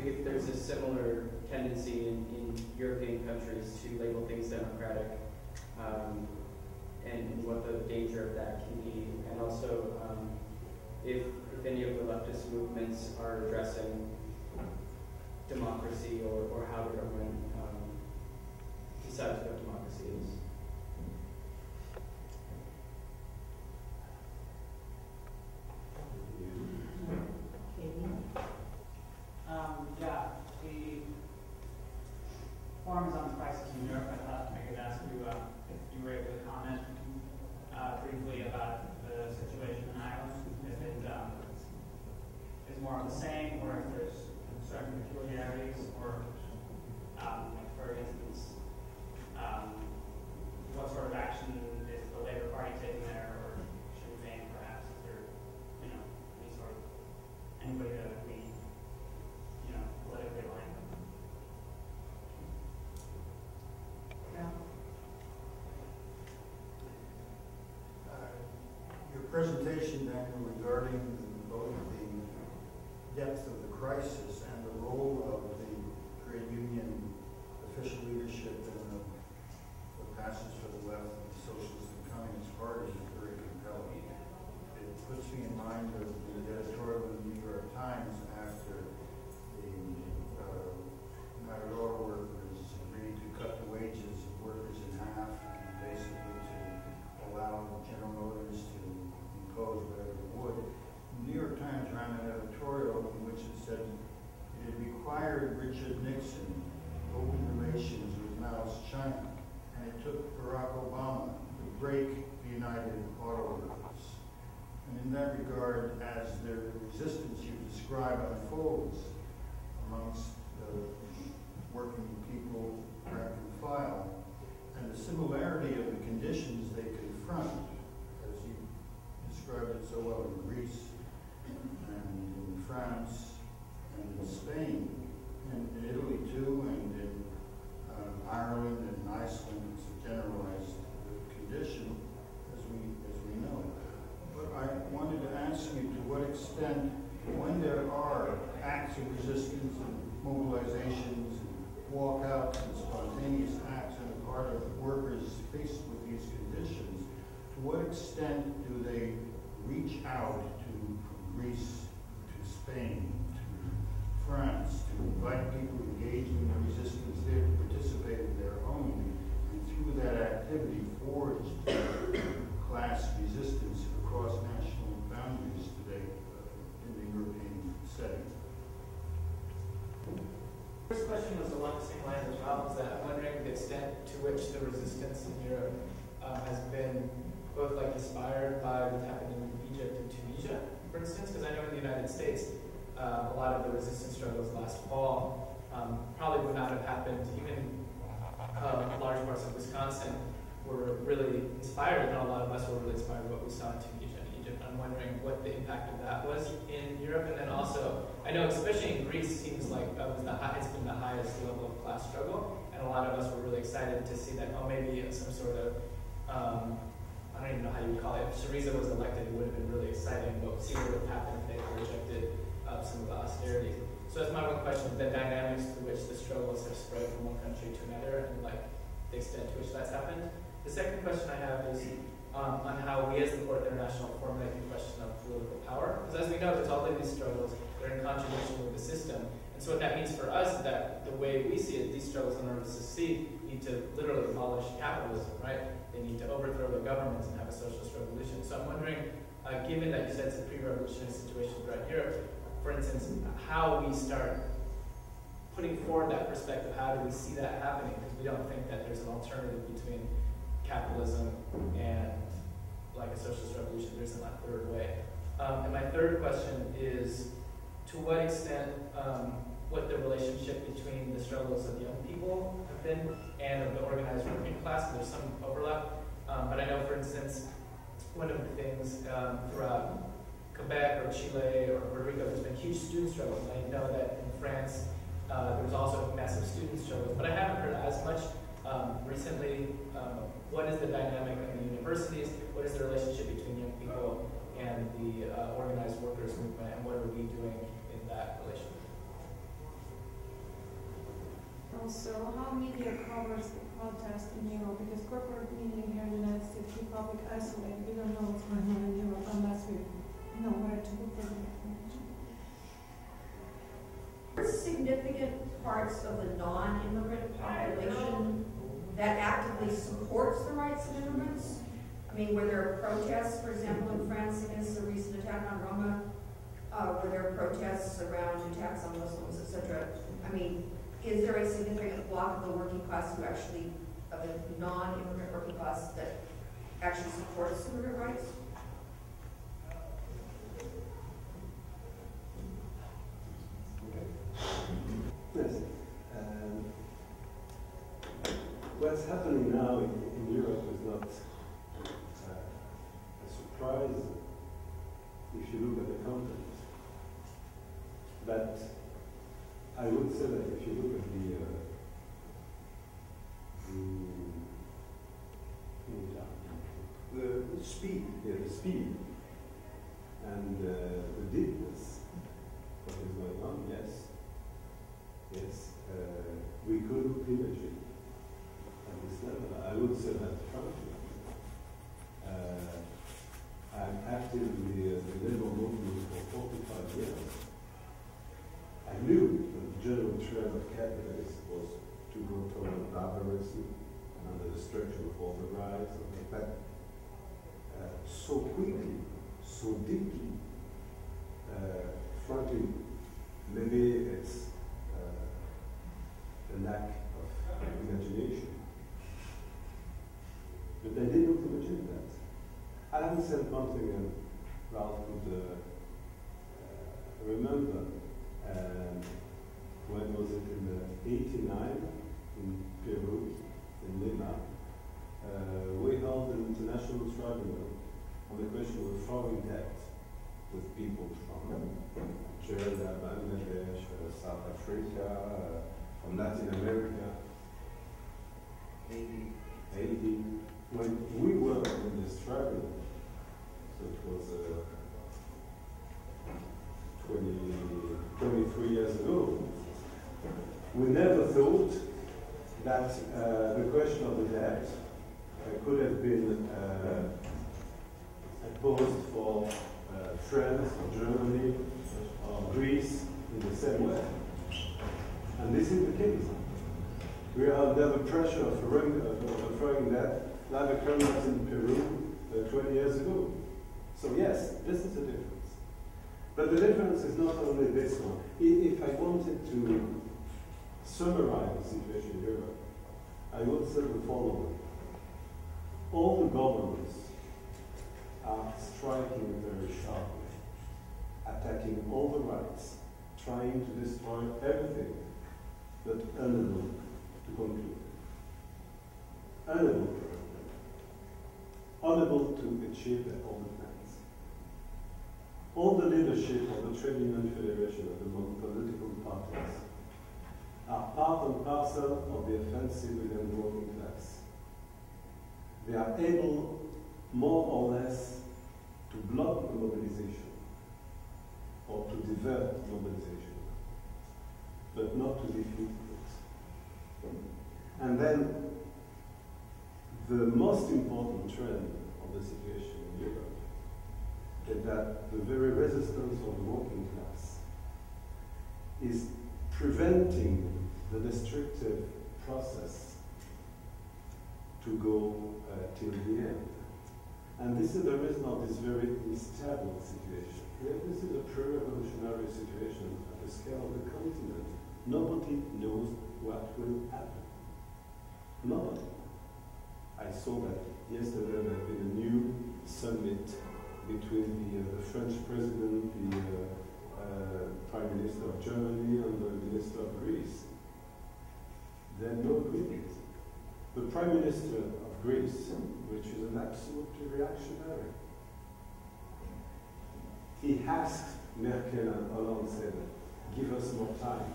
if there's a similar tendency in European countries to label things democratic, and what the danger of that can be, and also if any of the leftist movements are addressing democracy or how the government decides what democracy is. The forums on the crisis in Europe, I thought I could ask you if you were able to comment briefly about the situation in Ireland, if it is more of the same, or if there's certain peculiarities, or for instance, what sort of action is the Labour Party taking there, or Sinn Féin perhaps, or any sort of anybody that would be politically aligned. Your presentation then regarding both the depth of the crisis and the role of the trade union official leadership in the passage for the left of the Socialist and Communist Party is very compelling. It puts me in mind of the editorial Times ran an editorial in which it said it had required Richard Nixon to open relations with Mao's China, and it took Barack Obama to break the United Auto Workers. And in that regard, as the resistance you describe unfolds amongst the working people, rank and file, and the similarity of the conditions they confront, as you described it so well in Greece, and in France, and in Spain, and in Italy too, and in Ireland and Iceland. It's a generalized condition as we know it. But I wanted to ask you to what extent, when there are acts of resistance and mobilizations and walkouts and spontaneous acts on the part of workers faced with these conditions, to what extent do they reach out to Greece, to Spain, to France, to invite people engaged in the resistance there to participate in their own, and through that activity forge class resistance across national boundaries today in the European setting? First question was along the same lines as well, is that I'm wondering the extent to which the resistance in Europe has been both like inspired by what's happening in Egypt and Tunisia, for instance, because I know in the United States, a lot of the resistance struggles last fall probably would not have happened. Even large parts of Wisconsin were really inspired, and a lot of us were really inspired by what we saw in Tunisia and Egypt. I'm wondering what the impact of that was in Europe, and then also, I know especially in Greece, seems like it's been the highest level of class struggle, and a lot of us were really excited to see that, oh, maybe some sort of, I don't even know how you would call it. If Syriza was elected, it would have been really exciting, but see what would have happened if they rejected some of the austerities. So that's my one question, the dynamics through which the struggles have spread from one country to another, and like the extent to which that's happened. The second question I have is on how we as the Court International formulate the question of political power. Because as we know, there's all of these struggles that are in contradiction with the system. And so what that means for us is that the way we see it, these struggles in order to succeed need to literally abolish capitalism, right? They need to overthrow the governments and have a socialist revolution. So I'm wondering, given that you said it's a pre-revolutionary situation throughout Europe, for instance, how we start putting forward that perspective, how do we see that happening? Because we don't think that there's an alternative between capitalism and like a socialist revolution. There isn't that third way. And my third question is, to what extent, what the relationship between the struggles of young people have been and of the organized working class. There's some overlap. But I know, for instance, one of the things throughout Quebec or Chile or Puerto Rico, there's been huge student struggles. I know that in France, there was also massive student struggles. But I haven't heard as much recently. What is the dynamic of the universities? What is the relationship between young people and the organized workers movement? And what are we doing in that relationship? Also, how media covers the protest in Europe? Because corporate media here in the United States keep public isolated. We don't know what's going on in Europe unless we know where to look for the information. Significant parts of the non-immigrant population that actively supports the rights of immigrants. I mean, were there protests, for example, in France against the recent attack on Roma? Were there protests around attacks on Muslims, etc.? I mean, is there a significant block of the working class who actually, of the non-immigrant working class, that actually supports immigrant rights? Yes. What's happening now in Europe is not a surprise if you look at the context. But I would say that if you look at the speed, and the deepness of what is going on, yes, we could imagine at this level. I would say that frankly. I'm active in the labor movement for 45 years. I knew that the general trend of capitalism was to go toward barbarism and under the structure of overrides, but so quickly, so deeply, frankly, maybe it's a lack of imagination. But they didn't imagine that. Alan said one thing, Ralph would remember, when was it, in 89, in Peru, in Lima, we held an international tribunal on the question of foreign debt with people from Algeria, Bangladesh, South Africa, from Latin America, Haiti. When we were in this tribunal, so it was 23 years ago, we never thought that the question of the debt could have been posed for France, or Germany, or Greece in the same way. And this is the case. We are under the pressure of throwing that like the criminals in Peru 20 years ago. So yes, this is the difference. But the difference is not only this one. If I wanted to summarize the situation in Europe, I would say the following. All the governments are striking very sharply, attacking all the rights, trying to destroy everything, but unable to conclude. Unable to achieve their own plans. All the leadership of the Trade Union Federation of the political parties are part and parcel of the offensive within the working class. They are able, more or less, to block the mobilization or to divert mobilization, but not to defeat it. And then, the most important trend of the situation in Europe is that the very resistance of the working class is preventing the destructive process to go till the end. And this is the reason of this very unstable situation. This is a pre-revolutionary situation at the scale of the continent. Nobody knows what will happen. Nobody. I saw that yesterday there had been a new summit between the French president, the Prime Minister of Germany, and the Minister of Greece. There are no agreement. The Prime Minister of Greece, which is an absolutely reactionary, he asked Merkel and Hollande, said, give us more time.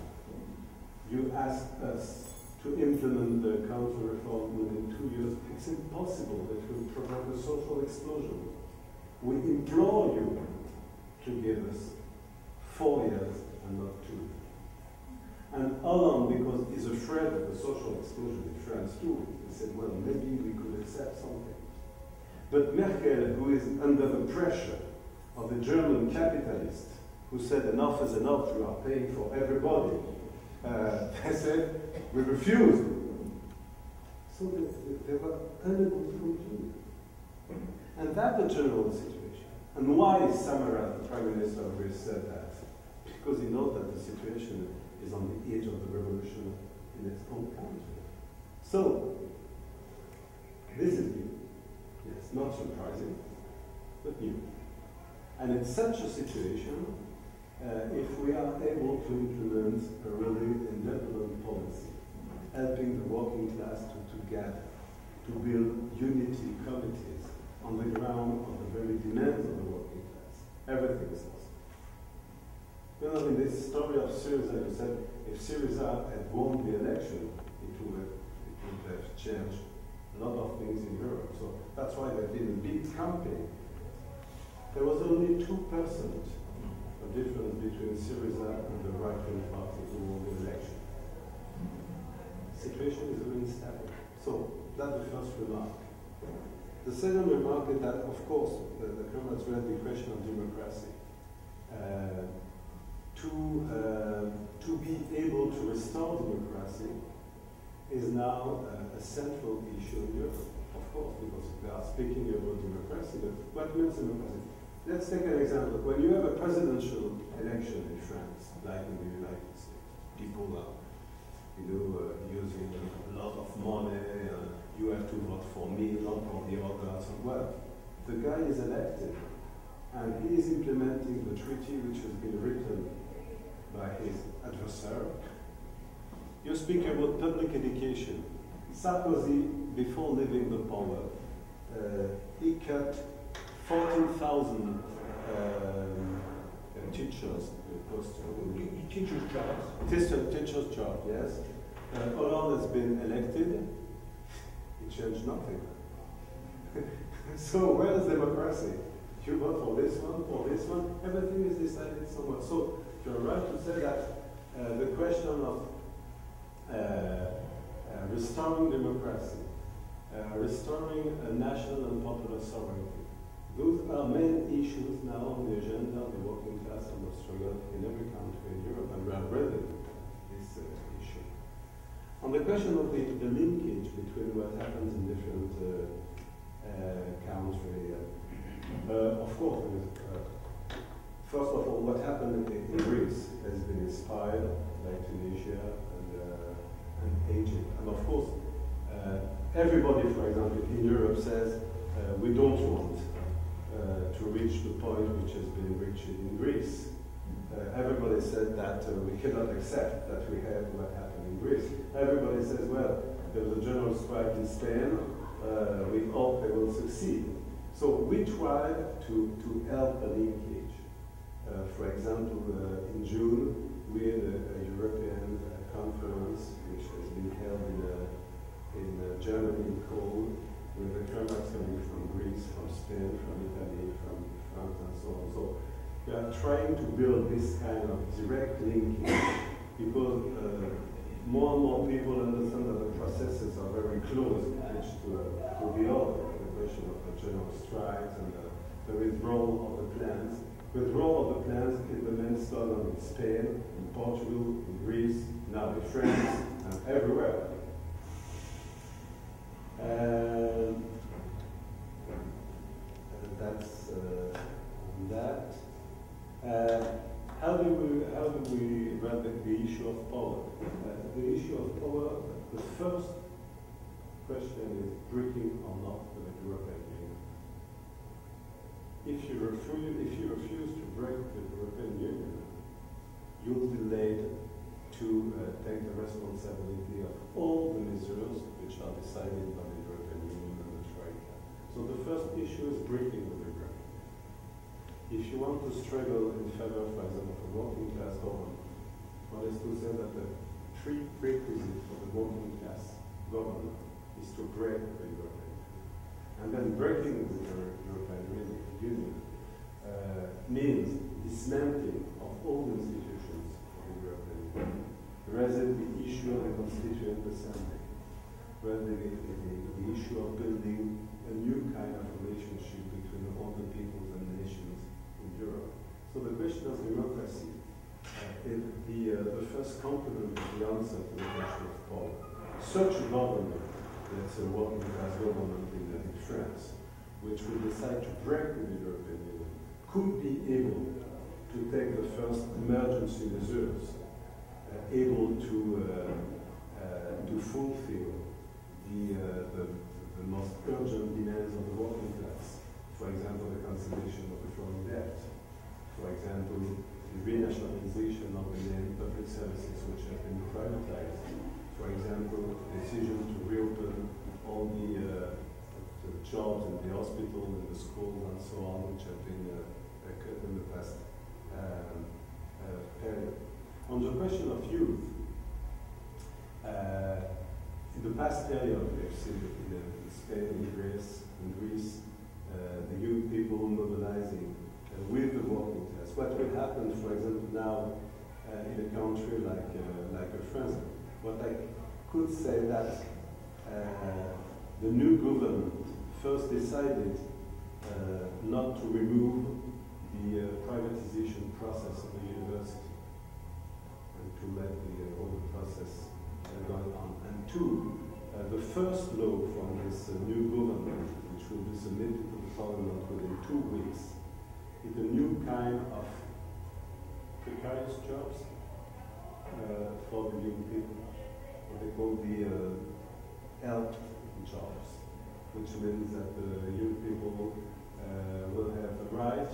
You asked us to implement the counter-reform within 2 years. It's impossible. It will provoke a social explosion. We implore you to give us 4 years and not 2. And Hollande, because he's afraid of the social explosion in France too, he said, well, maybe we could accept something. But Merkel, who is under the pressure of the German capitalist, who said enough is enough, we are paying for everybody, they said, we refuse. So they were unable to conclude. And that's the general situation. And why Samaras, the Prime Minister of Greece, said that? Because he knows that the situation is on the edge of the revolution in its own country. So, this is new. Yes, not surprising, but new. And in such a situation, if we are able to implement a really independent policy, helping the working class to gather, to build unity committees on the ground of the very demands of the working class, everything is possible. You know, in this story of Syriza, you said if Syriza had won the election, it would have changed a lot of things in Europe. So that's why they did a big campaign. There was only 2% of difference between Syriza and the right-wing party who won the election. The situation is really unstable. So that's the first remark. The second remark is that, of course, the comrades raised the question of democracy. To be able to restore democracy is now a central issue in Europe, of course, because we are speaking about democracy, but what means democracy? Let's take an example. When you have a presidential election, election in France, like in the United States. People are, using a lot of money, you have to vote for me, not for the others. Well, the guy is elected, and he is implementing the treaty which has been written by his adversary. You speak about public education. Sarkozy, before leaving the power, he cut 14,000 teachers' teachers' jobs, yes. Hollande has been elected, he changed nothing. So where is democracy? You vote for this one, everything is decided somewhere. So you're right to say that the question of restoring democracy, restoring a national and popular sovereignty, those are main issues now on the agenda of the working class and the struggle in every country in Europe, and we are ready with this issue. On the question of the linkage between what happens in different countries, of course, first of all, what happened in Greece has been inspired by Tunisia and Egypt. And of course, everybody, for example, in Europe says we don't want to reach the point which has been reached in Greece. Everybody said that we cannot accept that we have what happened in Greece. Everybody says, well, there was a general strike in Spain, we hope they will succeed. So we try to help a linkage. For example, in June, we had a European conference which has been held in Germany, in Cologne, with the comrades coming from Greece, from Spain, from Italy, from France, and so on. So we are trying to build this kind of direct linkage because more and more people understand that the processes are very close to the other. The question of the general strikes and the withdrawal of the plans. Withdrawal of the plans in the main southern in Spain, in Portugal, in Greece, now in France, and everywhere. That's that. How do we run the issue of power? The issue of power, the first question is breaking or not with the European Union. If you refuse to break the European Union, you'll be delayed to take the responsibility of all the measures which are decided by the European Union and the Troika. So the first issue is breaking with the European Union. If you want to struggle in favor, for example, of a working class government, one is to say that the three prerequisites for the working class government is to break with the European Union. And then breaking with the European Union means dismantling of all the institutions of the European Union. Rather the issue of the Constituent Assembly, rather the issue of building a new kind of relationship between all the peoples and nations in Europe. So the question of democracy is the first component of the answer to the question of power. Such a government, that's a working class government in France, which will decide to break with the European Union, could be able to take the first emergency measures, able to fulfill the most urgent demands of the working class. For example, the cancellation of the foreign debt. For example, the renationalization of the main public services which have been privatized. For example, the decision to reopen all the jobs in the hospital, in the schools, and so on, which have been cut in the past period. On the question of youth, in the past period, we have seen in Spain, in Greece, the young people mobilizing with the working class. What will happen, for example, now in a country like France? What I could say that the new government first decided not to remove the privatization process of the university and to let the whole process go on. And two, the first law from this new government, which will be submitted to the parliament within 2 weeks, is a new kind of precarious jobs for the young people. What they call the help jobs, which means that the young people will have the right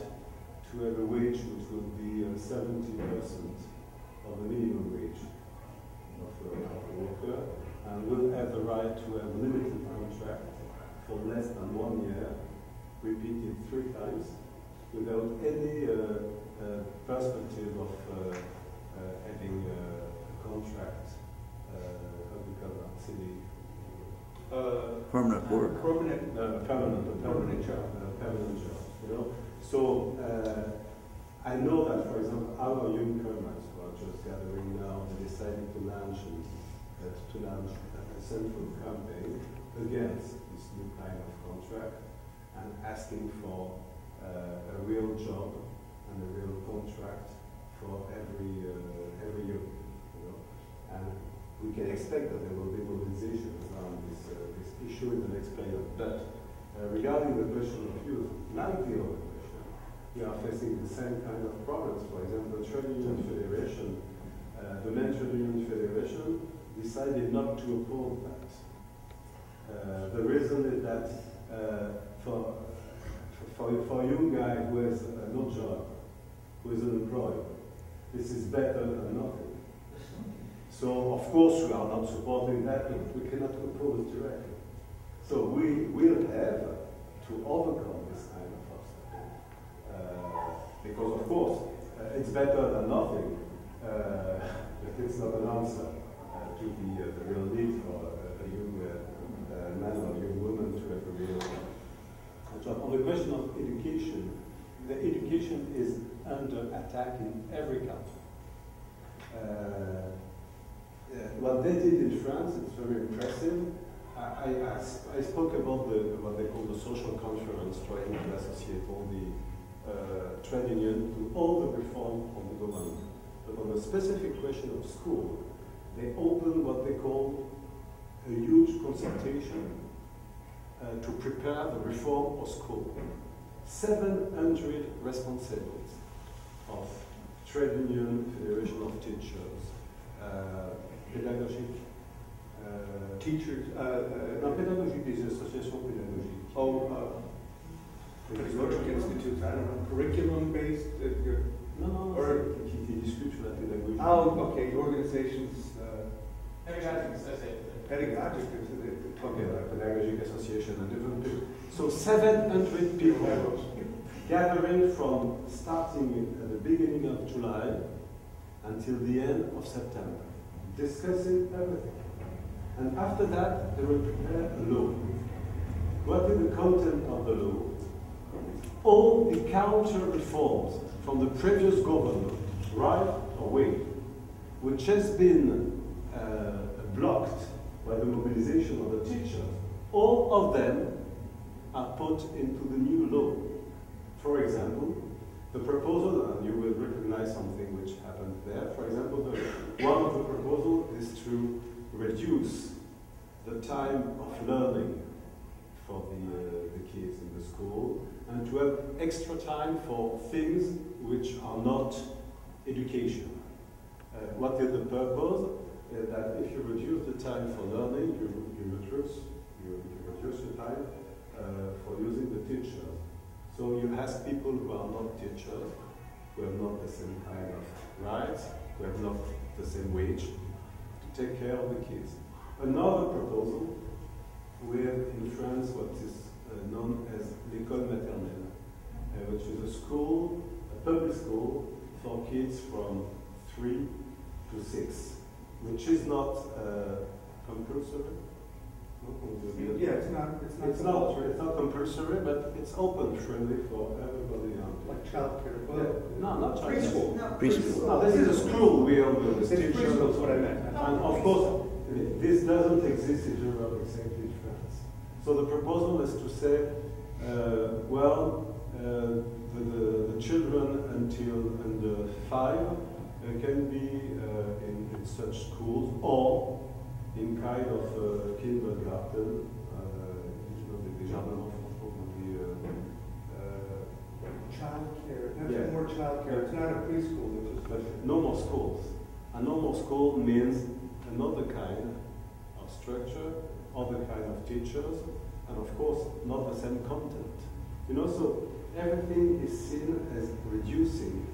to have a wage which will be 70% of the minimum wage of a worker, and will have the right to have a limited contract for less than 1 year, repeated 3 times, without any perspective of having a contract, how do you call that, city? Permanent work. Permanent job, you know. So I know that, for example, our young comrades who are just gathering now, they decided to launch a central campaign against this new kind of contract and asking for a real job and a real contract for every year, you know. And we can expect that there will be mobilization around this issue in the next period. But regarding the question of youth, like the other question, we are facing the same kind of problems. For example, the Trade Union Federation, the main Trade Union Federation decided not to oppose that. The reason is that for a young guy who has no job, who is unemployed, this is better than nothing. So, of course, we are not supporting that, but we cannot oppose directly. So we will have to overcome this kind of obstacle. Because, of course, it's better than nothing, but it's not an answer to the real need for a young man or a young woman to have a real job. On the question of education, the education is under attack in every country. What they did in France is very impressive. I spoke about what they call the social conference, trying to associate all the trade union to all the reform of the government. But on the specific question of school, they opened what they call a huge consultation to prepare the reform of school. 700 responsibles of trade union, federation of teachers, pédagogique, teachers, non pédagogique, des associations pédagogiques. Pedagogic institutes, I don't know, curriculum-based? Non, or qui discutent sur la pédagogie. Oh, okay, organizations. Pedagogic association. Pedagogic. Okay, like pedagogic association and different people. So 700 people gathering from starting at the beginning of July until the end of September, discussing everything. And after that, they will prepare a law. What is the content of the law? All the counter reforms from the previous government, right or wing, which has been blocked by the mobilization of the teachers, all of them are put into the new law. For example, the proposal, and you will recognize something which happened there. For example, one of the proposals is to reduce the time of learning for the kids in the school, and to have extra time for things which are not education. What is the purpose? That if you reduce the time for learning, you reduce the time for using the teachers. So you ask people who are not teachers, who have not the same kind of rights, who have not the same wage, to take care of the kids. Another proposal, we have in France what is known as l'école maternelle, which is a school, a public school for kids from 3 to 6, which is not compulsory. Yeah, it's not compulsory, but it's open, friendly for everybody. Like childcare. No, not childcare. Preschool. No, this is a school we all do. It's preschool is what I meant. And of course, this doesn't exist in Europe except in France. So the proposal is to say, the children until under 5 can be in such schools or in kind of kindergarten, des jardins d'enfants, childcare. That's more childcare. It's not a preschool. It's just A normal school means another kind of structure, other kind of teachers, and of course, not the same content. You know, so everything is seen as reducing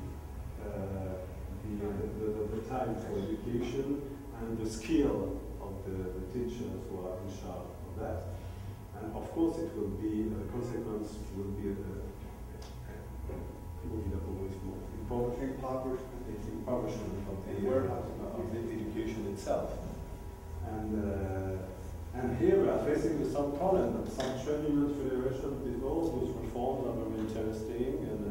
the time for education and the skill of the teachers who are in charge of that. And of course, it will be, the consequence will be impoverishment of the education itself. And here we are facing with some problem. Some trade union federation people whose reforms are very interesting, and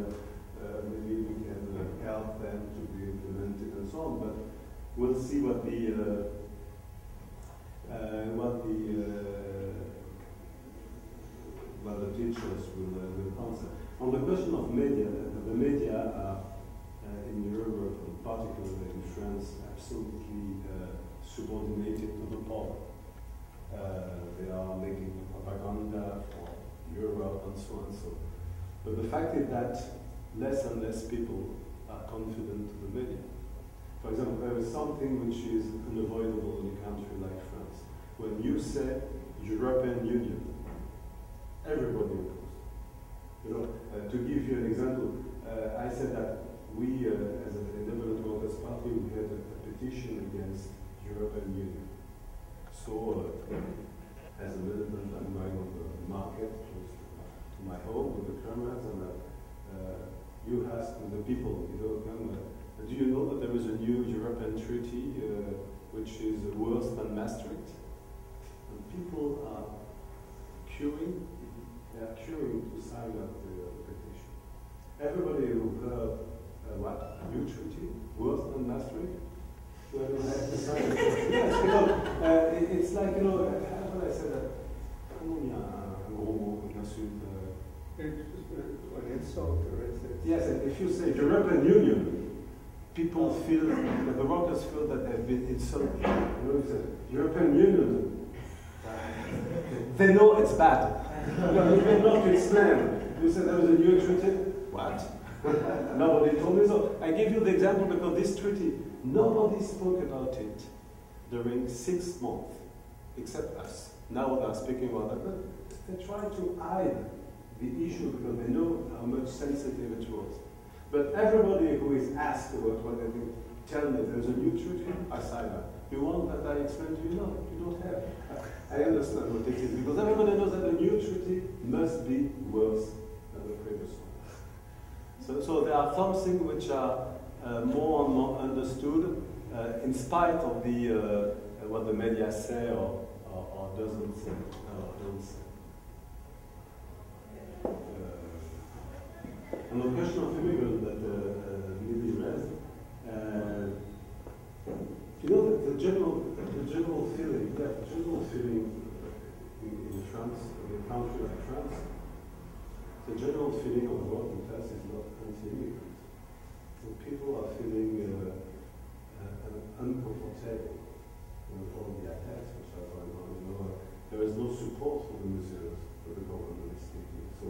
maybe we can help them to be implemented and so on. But we'll see what the teachers will answer. On the question of media, the media are in Europe, particularly in France, absolutely subordinated to the power. They are making propaganda for Europe and so on and so. But the fact is that less and less people are confident to the media. For example, there is something which is unavoidable in a country like France. When you say European Union, everybody opposed. You know, to give you an example, I said that we, as an Independent Workers' Party, we had a petition against European Union. So, as a militant, I'm going on the market close to my home with the cameras, and you ask the people, you know, do you know that there is a new European treaty which is worse than Maastricht? And people are queuing. They are queuing to sign up the petition. Everybody who heard what? A new treaty? Worse than Maastricht? Well, I have to sign it. Yes, because it's like, you know, how would I say that? Comment il y a un gros mot, une insulte? An insult, or yes, if you say European Union, people feel, the workers feel that they've been insulted. You know, if the European Union, they know it's bad. No, you cannot explain. You said there was a new treaty. What? Nobody told me so. I give you the example because this treaty, nobody spoke about it during 6 months, except us. Now they are speaking about it, but they try to hide the issue because they know how much sensitive it was. But everybody who is asked about what they think, tell me there's a new treaty, I sign up. You want that I explain to you? No, you don't have. I understand what it is, because everybody knows that the new treaty must be worse than the previous one. So there are some things which are more and more understood in spite of the what the media say or doesn't say. Don't say. On the question of immigrants that Lily raised, you know the general feeling in France, in a country like France, the general feeling of the working class is not anti-immigrant. So people are feeling uncomfortable with all the attacks which are going on. You know, there is no support for the museums, for the government is taking. So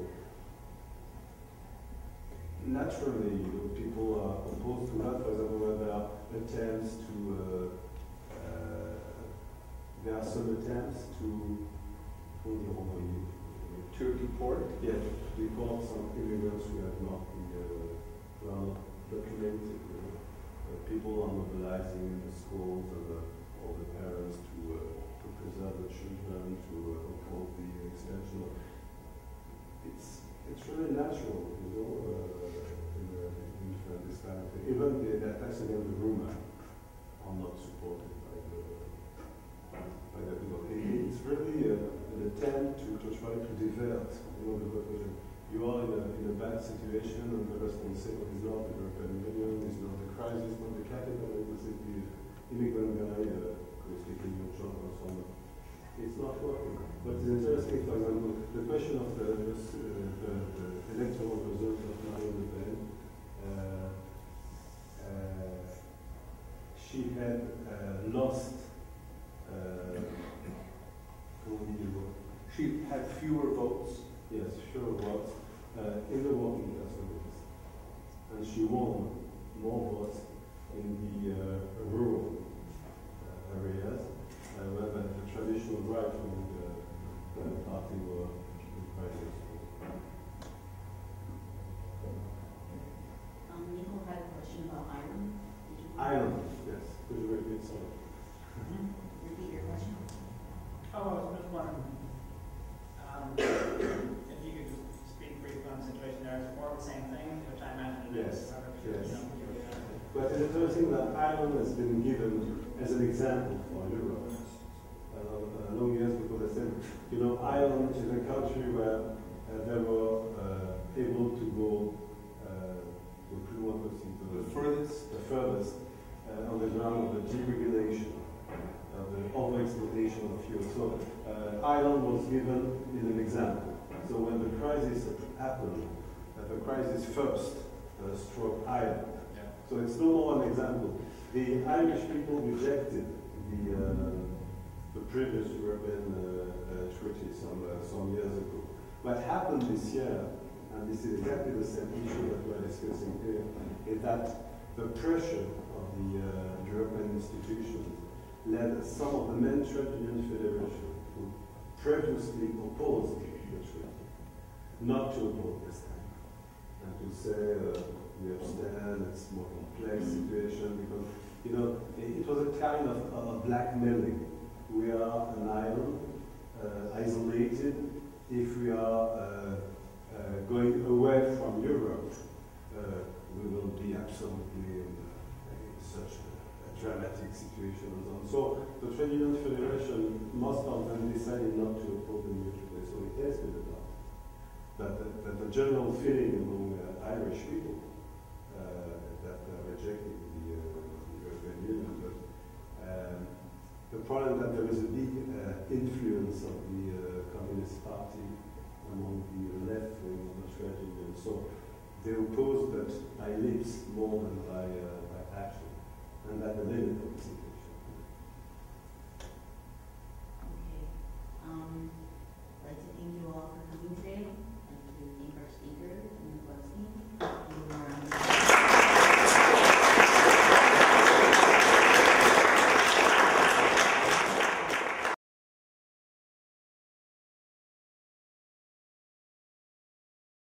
naturally, you know, people are opposed to that. For example, when there are attempts to, there are some attempts to deport? Yeah, to deport some immigrants who have not been well documented. You know. People are mobilizing in the schools and all the parents to preserve the children, to oppose the extension. It's really natural, you know, in this kind of thing. Even the attacks against the Roma are not supported by the people. It's really an attempt to try to divert, you know, the population. You are in a bad situation, and the responsible is not the European Union, is not the crisis, not the capital, it is the immigrant guy who is taking your job or so on. It's not working. But it's interesting, for example, the question of the electoral result of Marine Le Pen. She had lost. She had fewer votes. Yes, fewer votes in the working class communities, and she won more votes in the rural Ireland, yes. Could you repeat some? Repeat your question. Oh, I was just wondering, if you could just speak briefly on the situation there, is it more of the same thing, which I imagine it is? Yes. But it's interesting that Ireland has been given as an example for Europe. Long years before they said, you know, Ireland is a country where they were able to go the furthest on the ground of the deregulation, of the overexploitation of fuel. So Ireland was given as an example. So when the crisis happened, the crisis first struck Ireland. So it's no more an example. The Irish people rejected the previous European treaty some years ago. What happened this year, and this is exactly the same issue that we're discussing here, is that the pressure of the European institutions led some of the main trade union federations who previously opposed the treaty not to oppose this time, and to say we understand it's more complex situation because, you know, it was a kind of blackmailing. We are an island, isolated. If we are going away from Europe, we will be absolutely in such a dramatic situation and so on. So the Trade Union Federation, most of them decided not to oppose the new treaty, so it has been adopted. But the general feeling among Irish people that rejected the European Union. But the problem that there is a big influence of the Communist Party among the left wing of the trade union. So they oppose that by lips more than by action, and that the limit of the